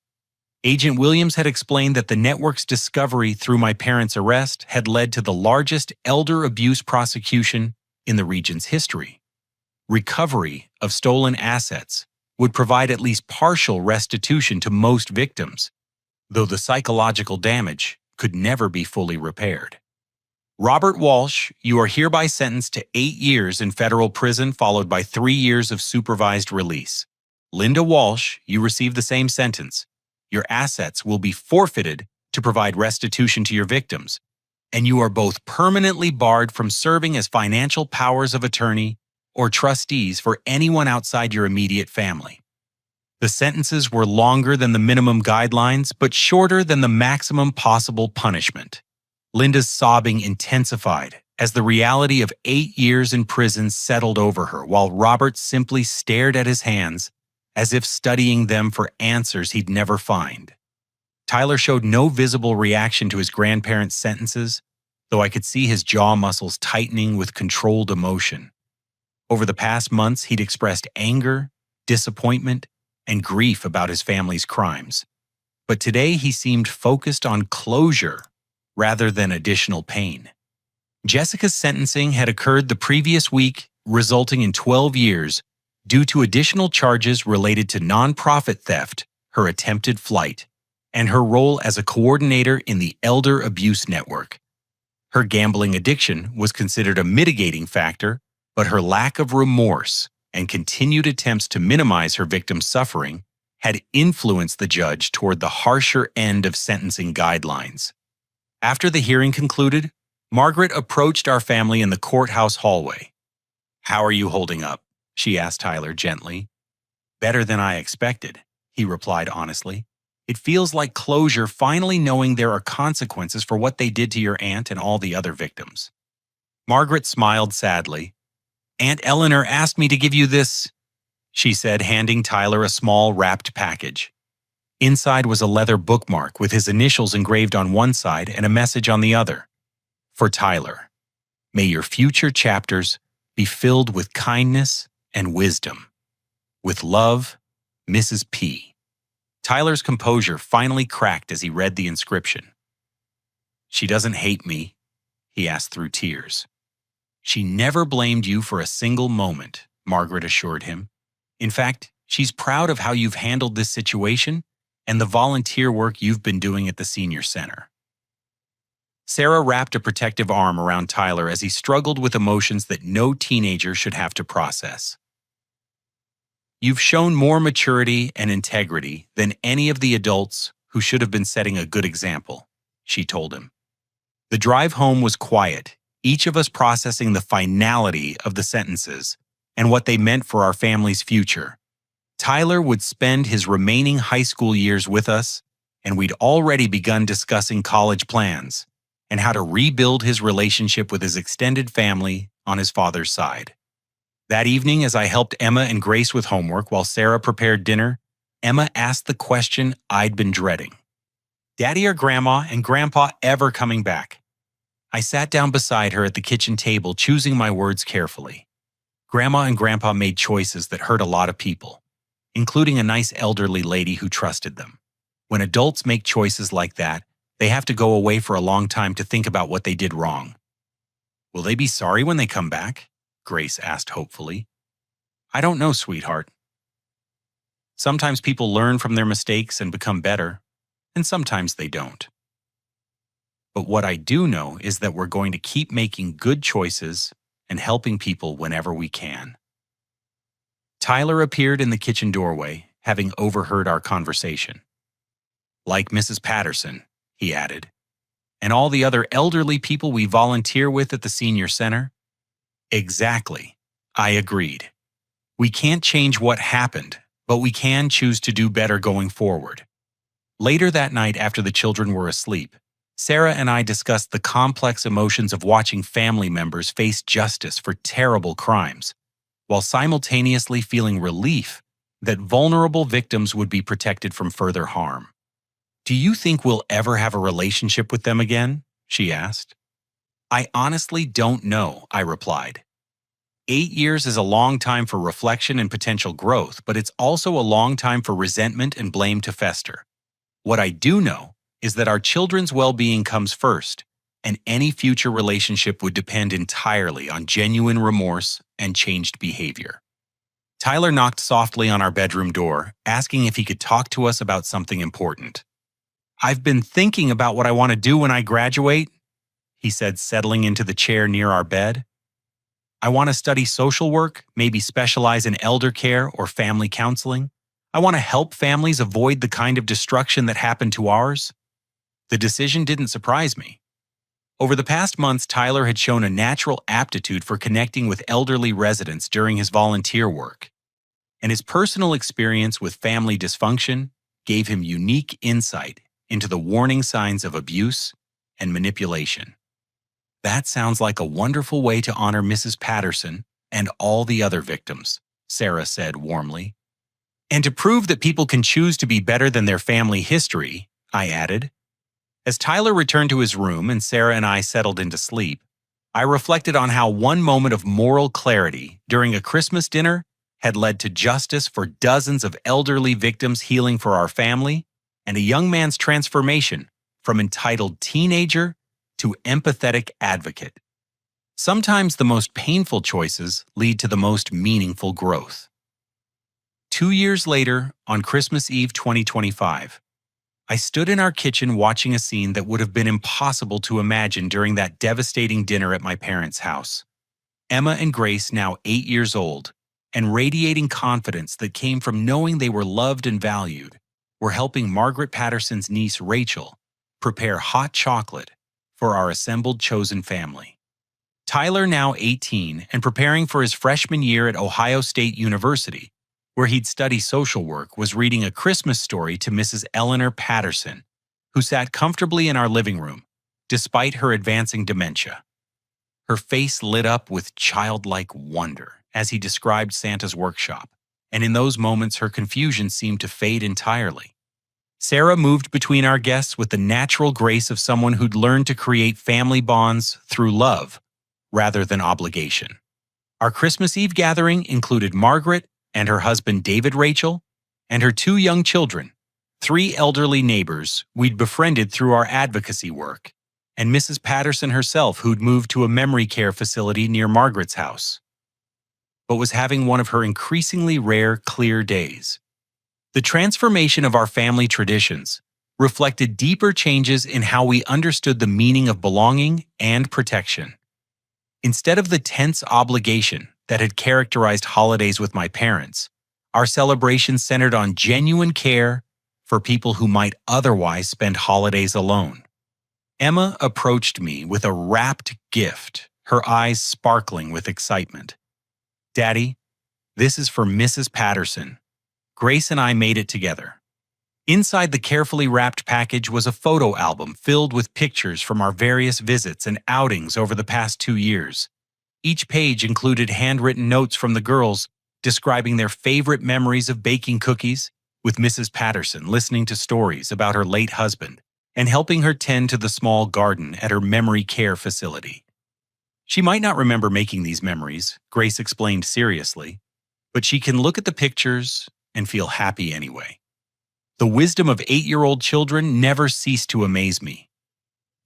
Speaker 1: Agent Williams had explained that the network's discovery through my parents' arrest had led to the largest elder abuse prosecution in the region's history. Recovery of stolen assets would provide at least partial restitution to most victims, though the psychological damage could never be fully repaired. Robert Walsh, you are hereby sentenced to 8 years in federal prison followed by 3 years of supervised release. Linda Walsh, you receive the same sentence. Your assets will be forfeited to provide restitution to your victims, and you are both permanently barred from serving as financial powers of attorney or trustees for anyone outside your immediate family. The sentences were longer than the minimum guidelines, but shorter than the maximum possible punishment. Linda's sobbing intensified as the reality of 8 years in prison settled over her, while Robert simply stared at his hands as if studying them for answers he'd never find. Tyler showed no visible reaction to his grandparents' sentences, though I could see his jaw muscles tightening with controlled emotion. Over the past months, he'd expressed anger, disappointment, and grief about his family's crimes. But today he seemed focused on closure rather than additional pain. Jessica's sentencing had occurred the previous week, resulting in 12 years, due to additional charges related to nonprofit theft, her attempted flight, and her role as a coordinator in the elder abuse network. Her gambling addiction was considered a mitigating factor, but her lack of remorse and continued attempts to minimize her victim's suffering had influenced the judge toward the harsher end of sentencing guidelines. After the hearing concluded, Margaret approached our family in the courthouse hallway. "How are you holding up?" she asked Tyler gently. "Better than I expected," he replied honestly. "It feels like closure, finally knowing there are consequences for what they did to your aunt and all the other victims." Margaret smiled sadly. "Aunt Eleanor asked me to give you this," she said, handing Tyler a small wrapped package. Inside was a leather bookmark with his initials engraved on one side and a message on the other. "For Tyler, may your future chapters be filled with kindness and wisdom. With love, Mrs. P." Tyler's composure finally cracked as he read the inscription. "She doesn't hate me," he asked through tears. "She never blamed you for a single moment," Margaret assured him. "In fact, she's proud of how you've handled this situation and the volunteer work you've been doing at the senior center." Sarah wrapped a protective arm around Tyler as he struggled with emotions that no teenager should have to process. "You've shown more maturity and integrity than any of the adults who should have been setting a good example," she told him. The drive home was quiet, each of us processing the finality of the sentences and what they meant for our family's future. Tyler would spend his remaining high school years with us, and we'd already begun discussing college plans and how to rebuild his relationship with his extended family on his father's side. That evening, as I helped Emma and Grace with homework while Sarah prepared dinner, Emma asked the question I'd been dreading. "Daddy or Grandma and Grandpa ever coming back?" I sat down beside her at the kitchen table, choosing my words carefully. Grandma and Grandpa made choices that hurt a lot of people, including a nice elderly lady who trusted them. When adults make choices like that, they have to go away for a long time to think about what they did wrong. Will they be sorry when they come back? Grace asked hopefully. I don't know, sweetheart. Sometimes people learn from their mistakes and become better, and sometimes they don't. But what I do know is that we're going to keep making good choices and helping people whenever we can. Tyler appeared in the kitchen doorway, having overheard our conversation. Like Mrs. Patterson, he added, and all the other elderly people we volunteer with at the senior center? Exactly, I agreed. We can't change what happened, but we can choose to do better going forward. Later that night, after the children were asleep, Sarah and I discussed the complex emotions of watching family members face justice for terrible crimes, while simultaneously feeling relief that vulnerable victims would be protected from further harm. Do you think we'll ever have a relationship with them again? She asked. I honestly don't know, I replied. 8 years is a long time for reflection and potential growth, but it's also a long time for resentment and blame to fester. What I do know is that our children's well-being comes first, and any future relationship would depend entirely on genuine remorse and changed behavior. Tyler knocked softly on our bedroom door, asking if he could talk to us about something important. I've been thinking about what I want to do when I graduate, he said, settling into the chair near our bed. I want to study social work, maybe specialize in elder care or family counseling. I want to help families avoid the kind of destruction that happened to ours. The decision didn't surprise me. Over the past months, Tyler had shown a natural aptitude for connecting with elderly residents during his volunteer work, and his personal experience with family dysfunction gave him unique insight into the warning signs of abuse and manipulation. That sounds like a wonderful way to honor Mrs. Patterson and all the other victims, Sarah said warmly. And to prove that people can choose to be better than their family history, I added. As Tyler returned to his room and Sarah and I settled into sleep, I reflected on how one moment of moral clarity during a Christmas dinner had led to justice for dozens of elderly victims, healing for our family, and a young man's transformation from entitled teenager to empathetic advocate. Sometimes the most painful choices lead to the most meaningful growth. 2 years later, on Christmas Eve 2025, I stood in our kitchen watching a scene that would have been impossible to imagine during that devastating dinner at my parents' house. Emma and Grace, now 8 years old, and radiating confidence that came from knowing they were loved and valued, were helping Margaret Patterson's niece Rachel prepare hot chocolate for our assembled chosen family. Tyler, now 18 and preparing for his freshman year at Ohio State University, where he'd study social work, was reading A Christmas Story to Mrs. Eleanor Patterson, who sat comfortably in our living room, despite her advancing dementia. Her face lit up with childlike wonder as he described Santa's workshop, and in those moments her confusion seemed to fade entirely. Sarah moved between our guests with the natural grace of someone who'd learned to create family bonds through love rather than obligation. Our Christmas Eve gathering included Margaret and her husband David Rachel, and her 2 young children, 3 elderly neighbors we'd befriended through our advocacy work, and Mrs. Patterson herself, who'd moved to a memory care facility near Margaret's house, but was having one of her increasingly rare clear days. The transformation of our family traditions reflected deeper changes in how we understood the meaning of belonging and protection. Instead of the tense obligation that had characterized holidays with my parents, our celebrations centered on genuine care for people who might otherwise spend holidays alone. Emma approached me with a wrapped gift, her eyes sparkling with excitement. Daddy, this is for Mrs. Patterson. Grace and I made it together. Inside the carefully wrapped package was a photo album filled with pictures from our various visits and outings over the past 2 years. Each page included handwritten notes from the girls describing their favorite memories of baking cookies, with Mrs. Patterson listening to stories about her late husband and helping her tend to the small garden at her memory care facility. She might not remember making these memories, Grace explained seriously, but she can look at the pictures and feel happy anyway. The wisdom of 8-year-old children never ceased to amaze me.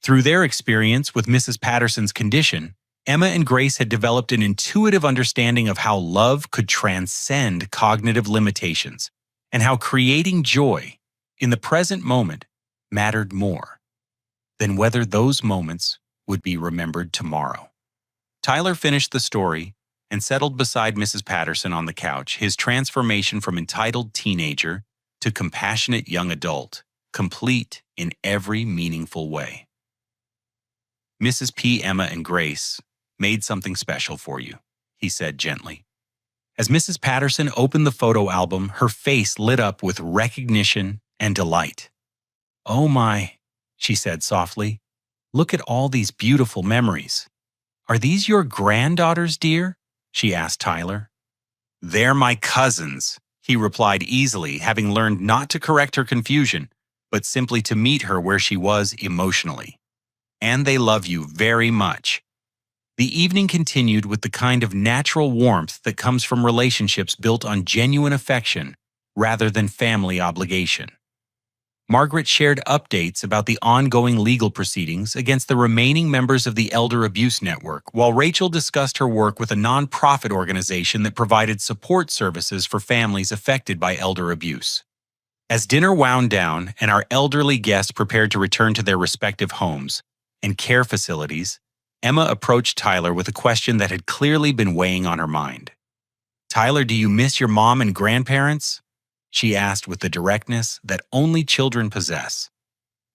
Speaker 1: Through their experience with Mrs. Patterson's condition, Emma and Grace had developed an intuitive understanding of how love could transcend cognitive limitations and how creating joy in the present moment mattered more than whether those moments would be remembered tomorrow. Tyler finished the story and settled beside Mrs. Patterson on the couch, his transformation from entitled teenager to compassionate young adult, complete in every meaningful way. Mrs. P, Emma, and Grace made something special for you, he said gently. As Mrs. Patterson opened the photo album, her face lit up with recognition and delight. "Oh my," she said softly, "look at all these beautiful memories. Are these your granddaughters, dear?" she asked Tyler. "They're my cousins," he replied easily, having learned not to correct her confusion, but simply to meet her where she was emotionally. "And they love you very much." The evening continued with the kind of natural warmth that comes from relationships built on genuine affection rather than family obligation. Margaret shared updates about the ongoing legal proceedings against the remaining members of the Elder Abuse Network, while Rachel discussed her work with a nonprofit organization that provided support services for families affected by elder abuse. As dinner wound down and our elderly guests prepared to return to their respective homes and care facilities, Emma approached Tyler with a question that had clearly been weighing on her mind. "Tyler, do you miss your mom and grandparents?" she asked with the directness that only children possess.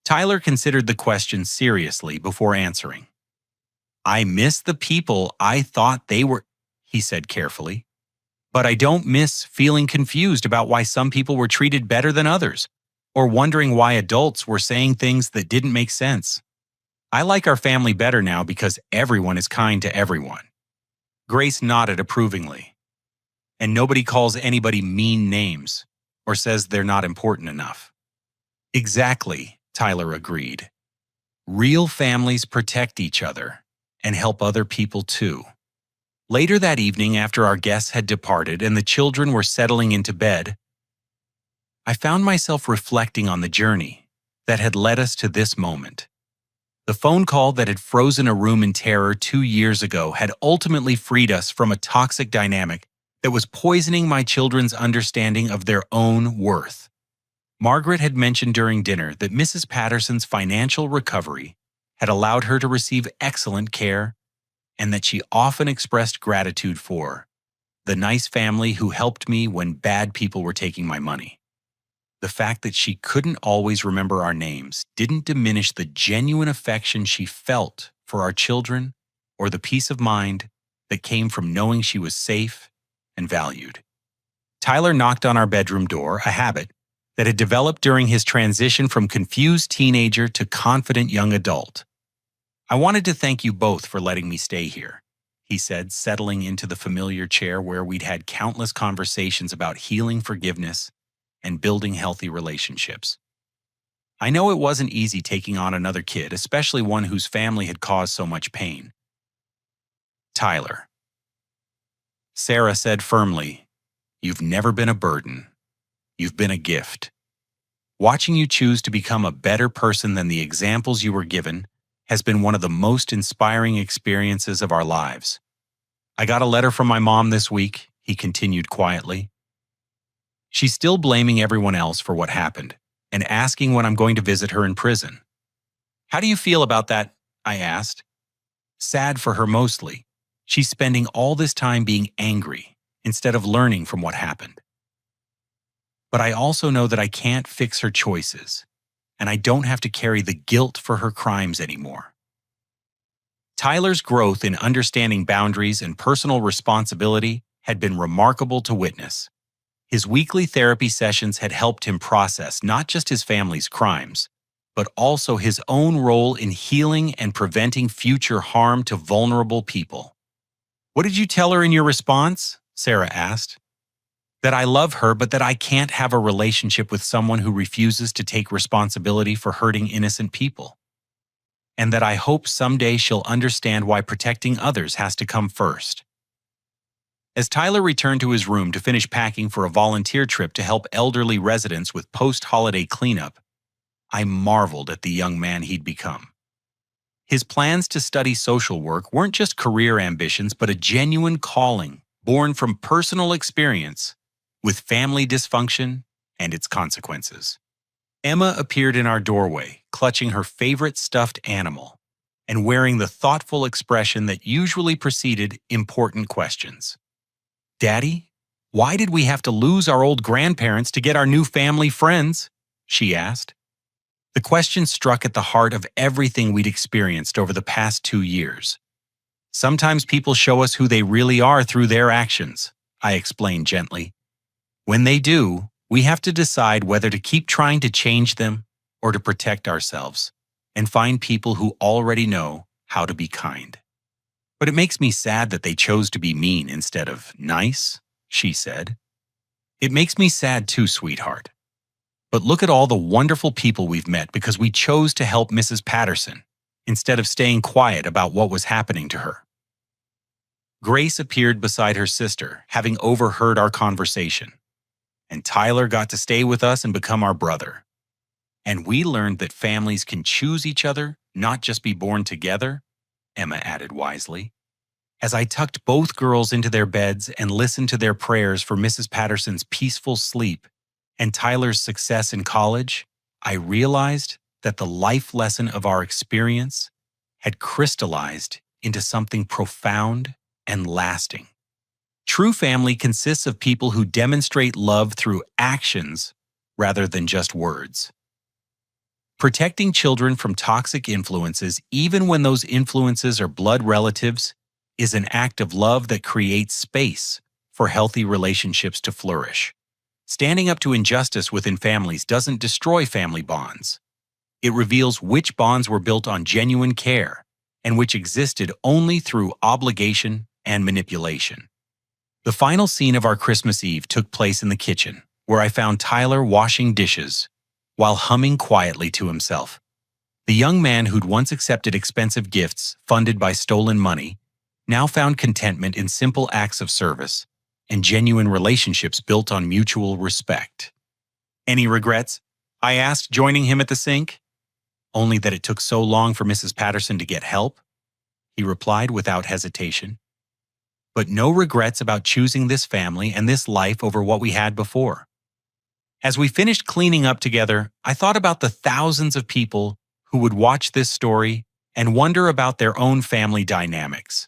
Speaker 1: Tyler considered the question seriously before answering. "I miss the people I thought they were," he said carefully. "But I don't miss feeling confused about why some people were treated better than others, or wondering why adults were saying things that didn't make sense. I like our family better now because everyone is kind to everyone." Grace nodded approvingly. "And nobody calls anybody mean names or says they're not important enough." "Exactly," Tyler agreed. "Real families protect each other and help other people too." Later that evening, after our guests had departed and the children were settling into bed, I found myself reflecting on the journey that had led us to this moment. The phone call that had frozen a room in terror 2 years ago had ultimately freed us from a toxic dynamic that was poisoning my children's understanding of their own worth. Margaret had mentioned during dinner that Mrs. Patterson's financial recovery had allowed her to receive excellent care, and that she often expressed gratitude for the nice family who helped me when bad people were taking my money. The fact that she couldn't always remember our names didn't diminish the genuine affection she felt for our children or the peace of mind that came from knowing she was safe and valued. Tyler knocked on our bedroom door, a habit that had developed during his transition from confused teenager to confident young adult. "I wanted to thank you both for letting me stay here," he said, settling into the familiar chair where we'd had countless conversations about healing forgiveness and building healthy relationships. "I know it wasn't easy taking on another kid, especially one whose family had caused so much pain." "Tyler," Sarah said firmly, "you've never been a burden. You've been a gift. Watching you choose to become a better person than the examples you were given has been one of the most inspiring experiences of our lives." "I got a letter from my mom this week," he continued quietly. "She's still blaming everyone else for what happened and asking when I'm going to visit her in prison." "How do you feel about that?" I asked. "Sad for her mostly. She's spending all this time being angry instead of learning from what happened. But I also know that I can't fix her choices, and I don't have to carry the guilt for her crimes anymore." Tyler's growth in understanding boundaries and personal responsibility had been remarkable to witness. His weekly therapy sessions had helped him process not just his family's crimes, but also his own role in healing and preventing future harm to vulnerable people. "What did you tell her in your response?" Sarah asked. "That I love her, but that I can't have a relationship with someone who refuses to take responsibility for hurting innocent people. And that I hope someday she'll understand why protecting others has to come first." As Tyler returned to his room to finish packing for a volunteer trip to help elderly residents with post-holiday cleanup, I marveled at the young man he'd become. His plans to study social work weren't just career ambitions, but a genuine calling born from personal experience with family dysfunction and its consequences. Emma appeared in our doorway, clutching her favorite stuffed animal and wearing the thoughtful expression that usually preceded important questions. "Daddy, why did we have to lose our old grandparents to get our new family friends?" she asked. The question struck at the heart of everything we'd experienced over the past 2 years. "Sometimes people show us who they really are through their actions," I explained gently. "When they do, we have to decide whether to keep trying to change them or to protect ourselves and find people who already know how to be kind." "But it makes me sad that they chose to be mean instead of nice," she said. "It makes me sad too, sweetheart. But look at all the wonderful people we've met because we chose to help Mrs. Patterson instead of staying quiet about what was happening to her." Grace appeared beside her sister, having overheard our conversation. "And Tyler got to stay with us and become our brother. And we learned that families can choose each other, not just be born together," Emma added wisely. As I tucked both girls into their beds and listened to their prayers for Mrs. Patterson's peaceful sleep and Tyler's success in college, I realized that the life lesson of our experience had crystallized into something profound and lasting. True family consists of people who demonstrate love through actions rather than just words. Protecting children from toxic influences, even when those influences are blood relatives, is an act of love that creates space for healthy relationships to flourish. Standing up to injustice within families doesn't destroy family bonds. It reveals which bonds were built on genuine care and which existed only through obligation and manipulation. The final scene of our Christmas Eve took place in the kitchen, where I found Tyler washing dishes while humming quietly to himself. The young man who'd once accepted expensive gifts funded by stolen money now found contentment in simple acts of service and genuine relationships built on mutual respect. "Any regrets?" I asked, joining him at the sink. "Only that it took so long for Mrs. Patterson to get help," he replied without hesitation. "But no regrets about choosing this family and this life over what we had before." As we finished cleaning up together, I thought about the thousands of people who would watch this story and wonder about their own family dynamics.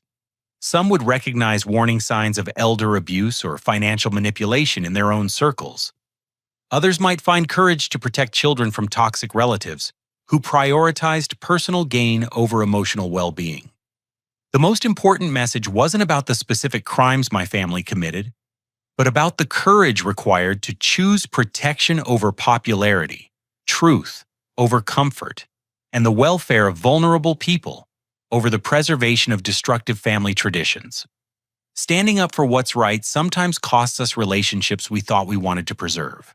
Speaker 1: Some would recognize warning signs of elder abuse or financial manipulation in their own circles. Others might find courage to protect children from toxic relatives who prioritized personal gain over emotional well-being. The most important message wasn't about the specific crimes my family committed, but about the courage required to choose protection over popularity, truth over comfort, and the welfare of vulnerable people over the preservation of destructive family traditions. Standing up for what's right sometimes costs us relationships we thought we wanted to preserve,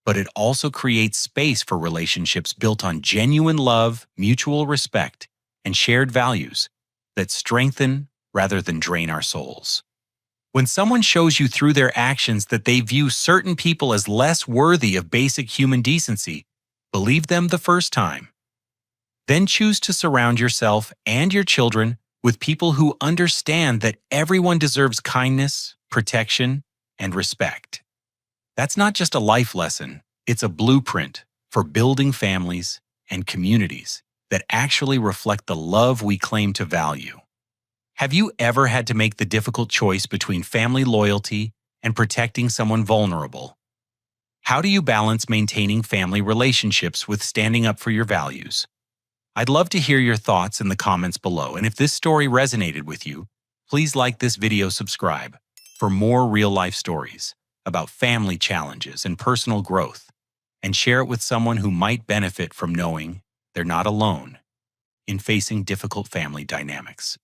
Speaker 1: but it also creates space for relationships built on genuine love, mutual respect, and shared values that strengthen rather than drain our souls. When someone shows you through their actions that they view certain people as less worthy of basic human decency, believe them the first time. Then choose to surround yourself and your children with people who understand that everyone deserves kindness, protection, and respect. That's not just a life lesson, it's a blueprint for building families and communities that actually reflect the love we claim to value. Have you ever had to make the difficult choice between family loyalty and protecting someone vulnerable? How do you balance maintaining family relationships with standing up for your values? I'd love to hear your thoughts in the comments below, and if this story resonated with you, please like this video, subscribe for more real-life stories about family challenges and personal growth, and share it with someone who might benefit from knowing they're not alone in facing difficult family dynamics.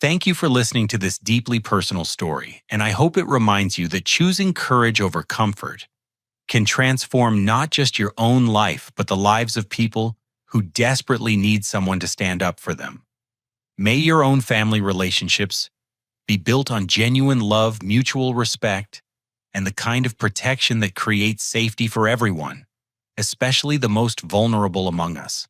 Speaker 1: Thank you for listening to this deeply personal story, and I hope it reminds you that choosing courage over comfort can transform not just your own life, but the lives of people who desperately need someone to stand up for them. May your own family relationships be built on genuine love, mutual respect, and the kind of protection that creates safety for everyone, especially the most vulnerable among us.